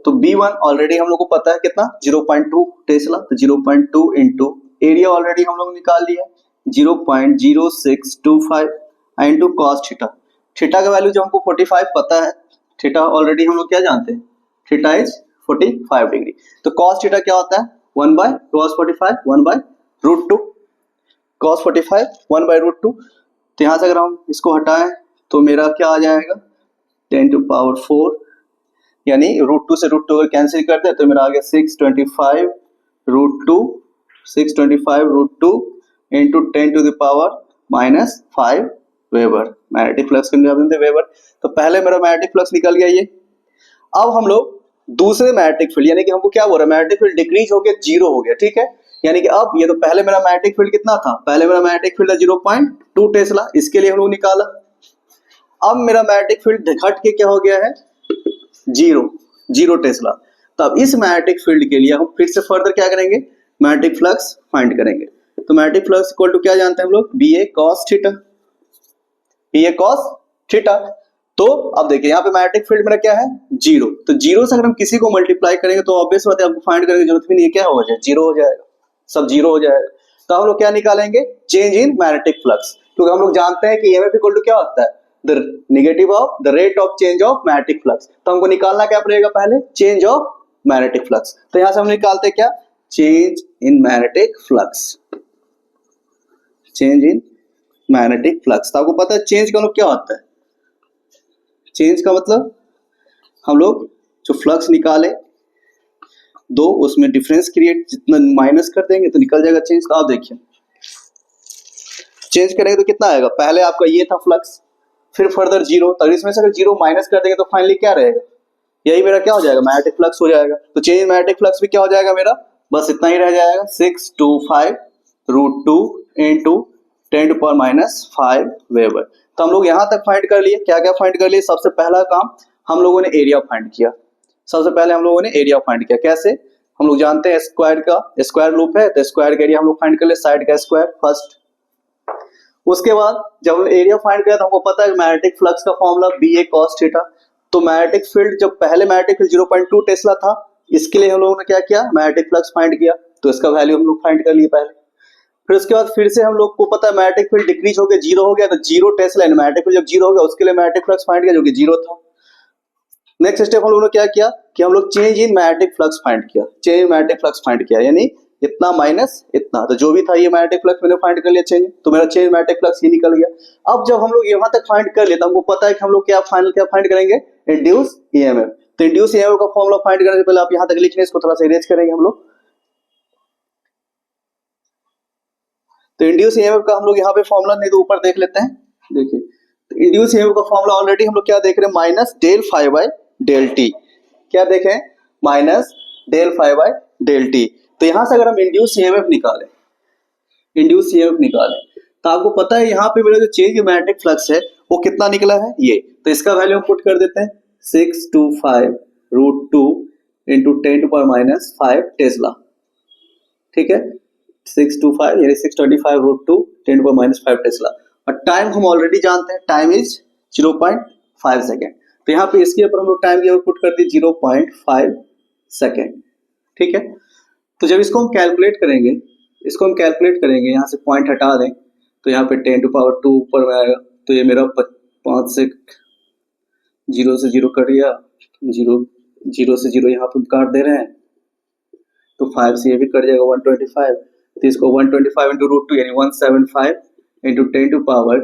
तो B1 ऑलरेडी हम लोग को पता है कितना, 0.2 टेस्ला, तो 0.2 इंटू एरिया ऑलरेडी हम लोग निकाल लिया 0.0625 इंटू cos थीटा। थीटा का वैल्यू जो हमको 45 पता है, थीटा ऑलरेडी हम लोग क्या जानते हैं, थीटा इज 45 डिग्री। तो cos थीटा क्या होता है, 1 by cos 45 1 by root 2, cos 45 1 by root 2। तो यहाँ से अगर हम इसको हटाएं तो मेरा क्या आ जाएगा, 10 टू पावर 4, यानी रूट 2 से रूट 2 अगर कैंसिल करते हैं तो मेरा आ गया 625 root 2, 625 root 2 into 10 to the power -5 weber, magnetic flux के वेबर। तो पहले मेरा मैग्नेटिक फ्लक्स निकल गया ये। अब हम लोग दूसरे मैग्नेटिक फील्ड, यानी कि हमको क्या बोल रहा है, मैग्नेटिक फील्ड डिक्रीज हो गया, 0 हो गया। ठीक है, यानी कि अब ये तो पहले मेरा मैग्नेटिक फील्ड कितना था, पहले मेरा मैग्नेटिक फील्ड 0.2 टेस्ला, इसके लिए हम लोग निकाला। अब मेरा मैग्नेटिक फील्ड घट के क्या हो गया है, जीरो टेस्ला। तो अब इस मैग्नेटिक फील्ड के लिए हम फिर से फर्दर क्या करेंगे, मैग्नेटिक फ्लक्स फाइंड करेंगे। तो मैग्नेटिक फ्लक्स इक्वल टू क्या जानते हैं हम लोग, B A cos theta, B A cos theta. तो अब देखिए यहाँ पे मैग्नेटिक फील्ड मेरा क्या है, जीरो। तो जीरो से अगर हम किसी को मल्टीप्लाई करेंगे तो ऑब्वियस बात है आपको फाइंड करने की जरूरत भी नहीं है, क्या हो जाए, जीरो हो जाएगा, सब जीरो हो जाएगा। तो हम लोग क्या निकालेंगे, चेंज इन मैग्नेटिक फ्लक्स, क्योंकि हम लोग जानते हैं कि ईएमएफ इक्वल टू क्या होता है, the negative of the rate of change of magnetic flux. तो हमको निकालना क्या पड़ेगा, पहले चेंज ऑफ मैग्नेटिक फ्लक्स। तो यहां से हम निकालते क्या, change in magnetic flux, change in magnetic flux. तो आपको पता है चेंज का मतलब क्या होता है, चेंज का मतलब हम लोग जो फ्लक्स निकाले दो उसमें डिफरेंस क्रिएट, जितना माइनस कर देंगे तो निकल जाएगा चेंज। तो आप देखिए चेंज करेंगे तो कितना आएगा, पहले आपका ये था फ्लक्स, फिर फर्दर जीरो, तो इसमें से अगर जीरो माइनस कर देंगे तो फाइनली क्या रहेगा, यही मेरा क्या हो जाएगा, मैग्नेटिक फ्लक्स हो जाएगा। तो चेंज मैग्नेटिक फ्लक्स भी क्या हो जाएगा मेरा, बस इतना ही रह जाएगा, 625√2 इंटू 10⁻⁵ वेबर। तो हम लोग यहां तक फाइंड कर लिए, क्या क्या फाइंड कर लिए, सबसे पहला काम हम लोगों ने एरिया फाइंड किया। सबसे पहले हम लोगों ने एरिया फाइंड किया, कैसे, हम लोग जानते हैं स्क्वायर का स्क्वायर लूप है, तो स्क्वायर का एरिया हम लोग फाइंड कर ले, साइड का स्क्वायर फर्स्ट। उसके बाद जब हम एरिया फाइंड किया तो हमको पता है मैग्नेटिक फ्लक्स का formula B A cos theta. तो मैग्नेटिक फील्ड जब पहले मैग्नेटिक फील्ड 0.2 टेस्ला था, इसके लिए हम लोगों ने क्या किया, मैग्नेटिक फ्लक्स फाइंड किया, तो इसका वैल्यू हम लोग फाइंड कर लिए पहले। फिर उसके बाद फिर से हम लोग को पता है मैग्नेटिक फील्ड डिक्रीज हो गया, जीरो हो गया, तो जीरो टेस्ला मैग्नेटिक फील्ड जब जीरो हो गया उसके लिए मैग्नेटिक फ्लक्स फाइंड किया जो कि जीरो था। नेक्स्ट स्टेप हम लोगों ने क्या किया कि हम लोग change in magnetic flux find किया, change in magnetic flux find किया, यानी इतना माइनस इतना, तो जो भी था ये मैग्नेटिक फ्लक्स मैंने फाइंड कर लिया चेंज, तो मेरा चेंज मैग्नेटिक फ्लक्स ये निकल गया। अब जब हम लोग यहाँ तक फाइंड कर लिया तो हमको पता है कि हम लोग क्या फाइनल क्या फाइंड करेंगे, इंड्यूस ईएमएफ। तो इंड्यूस ईएमएफ का फॉर्मूला फाइंड करने से पहले आप यहाँ तक लिख लें, इसको थोड़ा सा इरेज करेंगे हम लोग। तो इंड्यूस ईएमएफ का हम लोग यहाँ पे फॉर्मूला नहीं तो ऊपर देख लेते हैं, देखिए तो इंड्यूस ईएमएफ का फॉर्मूला ऑलरेडी हम लोग क्या देख रहे हैं, minus del phi by del t, क्या देखें, minus del phi by del t. तो यहां से अगर हम इंड्यूस ईएमएफ निकालें, इंड्यूस ईएमएफ निकालें तो आपको पता है यहाँ पे मेरा जो चेंज मैग्नेटिक फ्लक्स है वो कितना निकला है ये, तो इसका वैल्यू हम पुट कर देते हैं 625√2 इंटू 10⁻⁵ टेस्ला, ठीक है, 625 यानी 625√2 10⁻⁵ टेस्ला। और टाइम हम ऑलरेडी जानते हैं, टाइम इज 0.5 सेकेंड। तो यहाँ पे इसके ऊपर हम लोग टाइम की पुट कर दी 0.5 सेकेंड, ठीक है। तो जब इसको हम कैलकुलेट करेंगे, इसको हम कैलकुलेट करेंगे, यहाँ से पॉइंट हटा दें तो यहाँ पे 10⁻2 ऊपर में आएगा, तो ये मेरा 5 से 0 से 0 कट गया, 0 से 0 यहाँ पे काट दे रहे हैं, तो 5 से ये भी कट जाएगा 125। तो इसको 125 इंटू √2 यानी 175 इंटू 10⁻⁴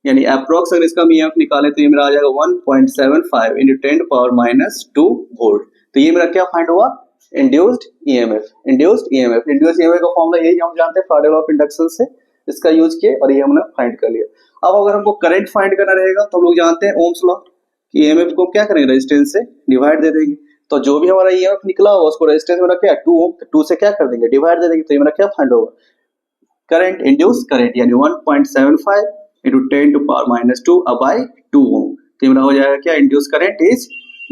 यानी अप्रोक्स अगर इसका ईएमएफ निकाले तो ये मेरा आ जाएगा 1.75 इंटू 10⁻⁻2 वोल्ट। तो ये मेरा क्या फाइंड हुआ, induced EMF. Induced EMF, induced EMF का फॉर्मूला यही हम जानते हैं फाराडे लॉ ऑफ इंडक्शन से, इसका यूज किए और ये हमने फाइंड कर लिया। अब अगर हमको करंट फाइंड करना रहेगा तो हम लोग जानते हैं ओम्स लॉ कि ईएमएफ को क्या करेंगे, रेजिस्टेंस से डिवाइड दे देंगे। तो जो भी हमारा ईएमएफ निकला होगा उसको रेजिस्टेंस में रखे 2 ओम, तो 2 से क्या कर देंगे, डिवाइड दे देंगे। तो ये मेरा क्या फाइंड होगा, करंट, इंड्यूस करंट यानी 1.75 इंटू 10⁻⁻2 बाई 2 ओम। तो ये मेरा हो जाएगा क्या, induce current is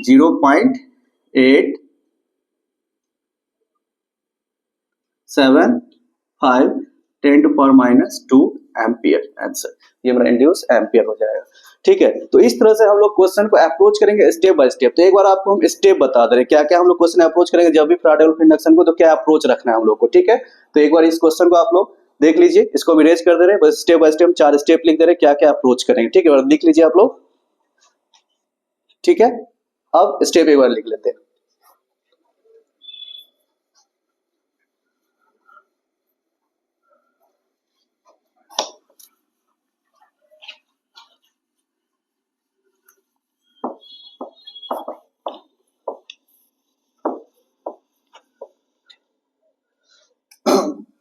0.875 10⁻⁻2 ampere answer, ये मेरा इंड्यूस एम्पियर हो जाएगा, ठीक है। तो इस तरह से हम लोग क्वेश्चन को अप्रोच करेंगे स्टेप बाय स्टेप। तो एक बार आपको हम स्टेप बता दे रहे हैं क्या क्या हम लोग क्वेश्चन अप्रोच करेंगे जब भी फैराडे लॉ ऑफ इंडक्शन को, तो क्या अप्रोच रखना है हम लोग को, ठीक है। तो एक बार इस क्वेश्चन को आप लोग देख लीजिए, इसको हम इरेज कर दे रहे हैं, बस स्टेप बाय स्टेप 4 स्टेप लिख दे रहे हैं क्या क्या अप्रोच करेंगे, ठीक है, लिख लीजिए आप लोग, ठीक है। अब स्टेप एक बार लिख लेते हैं।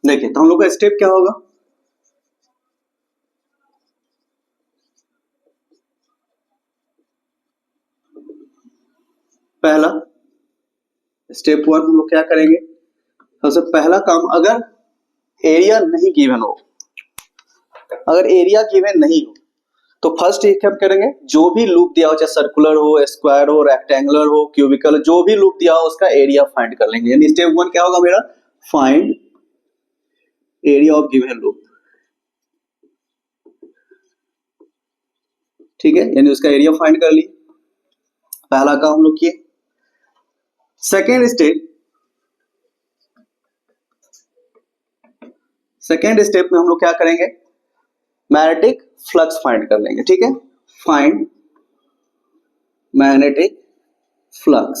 देखिए तो हम लोग का स्टेप क्या होगा, पहला स्टेप 1 हम लोग क्या करेंगे, सबसे पहला काम, अगर एरिया नहीं गिवन हो, अगर एरिया गिवन नहीं हो तो फर्स्ट एक हम करेंगे, जो भी लूप दिया हो, चाहे सर्कुलर हो, स्क्वायर हो, रेक्टेंगुलर हो, क्यूबिकल, जो भी लूप दिया हो उसका एरिया फाइंड कर लेंगे। यानी स्टेप 1 क्या होगा मेरा, find area of given loop. ठीक है, यानी उसका एरिया फाइंड कर लिए, पहला काम हम लोग किए। सेकेंड स्टेप में हम लोग क्या करेंगे, मैग्नेटिक फ्लक्स फाइंड कर लेंगे। ठीक है, find magnetic flux.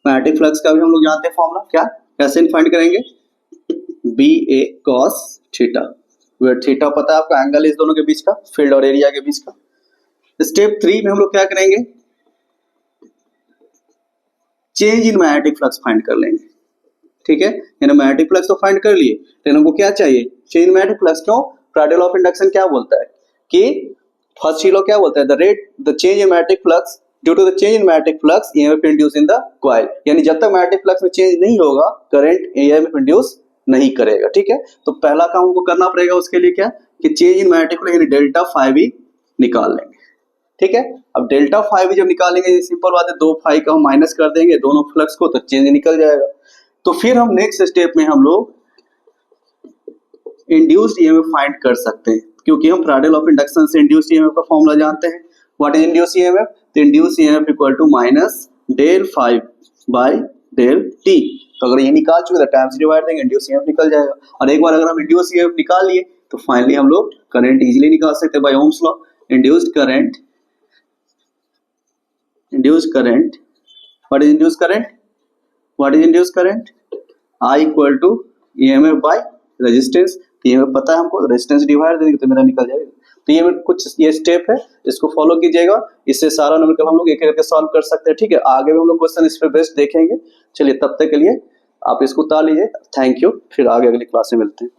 Magnetic flux का भी हम लोग जानते हैं फॉर्मूला, क्या, कैसे फाइंड करेंगे, B A cos theta, where theta पता है आपको, एंगल इस दोनों के बीच का, फील्ड और एरिया के बीच का। स्टेप 3 में हम लोग क्या करेंगे, change in magnetic flux find कर लेंगे। ठीक है, यानी मैग्नेटिक फ्लक्स तो फाइंड कर लिए, लेकिन हमको क्या चाहिए, चेंज इन मैग्नेटिक फ्लक्स। क्यों, फ्राइडे लॉ ऑफ इंडक्शन क्या बोलता है कि फर्स्ट लॉ क्या बोलता है, the change in magnetic flux due to the change in magnetic flux EMF induce in the coil. यानी जब तक मैग्नेटिक फ्लक्स में चेंज नहीं होगा करंट ईएमएफ इंड्यूस नहीं करेगा। ठीक है, तो पहला काम हमको करना पड़ेगा उसके लिए क्या, कि चेंज इन मैग्नेटिक फ्लक्स यानी डेल्टा फाई भी निकाल लेंगे। ठीक है, अब डेल्टा फाई भी जब निकालेंगे, सिंपल बात है, 2 फाई का हम माइनस कर देंगे दोनों फ्लक्स को, तो चेंज निकल जाएगा। तो फिर हम नेक्स्ट स्टेप में हम लोग इंड्यूस्ड ईएमएफ फाइंड कर सकते हैं, क्योंकि हम फ्राइडे लॉ ऑफ इंडक्शन से इंड्यूस्ड ईएमएफ का फॉर्मूला जानते हैं। व्हाट इज इंड्यूस्ड ईएमएफ, तो induced EMF equal to minus del phi by del t. तो अगर ये निकाल चुके तो टाइम से डिवाइड देंगे, इंड्यूस्ड ईएमएफ निकल जाएगा। और एक बार अगर हम इंड्यूस्ड ईएमएफ निकाल लिए तो फाइनली हम लोग करंट इजीली निकाल सकते हैं by Ohm's law. Induced current, what is induced current, I equal to EMF by resistance. EMF पता है हमको, रेजिस्टेंस डिवाइड देंगे तो मेरा निकल जाएगा। तो ये कुछ ये स्टेप है, इसको फॉलो कीजिएगा, इससे सारा नंबर हम लोग एक करके सॉल्व कर सकते हैं। ठीक है, आगे भी हम लोग क्वेश्चन इस पे बेस्ट देखेंगे। चलिए, तब तक के लिए आप इसको उतार लीजिए। थैंक यू, फिर आगे अगली क्लास में मिलते हैं।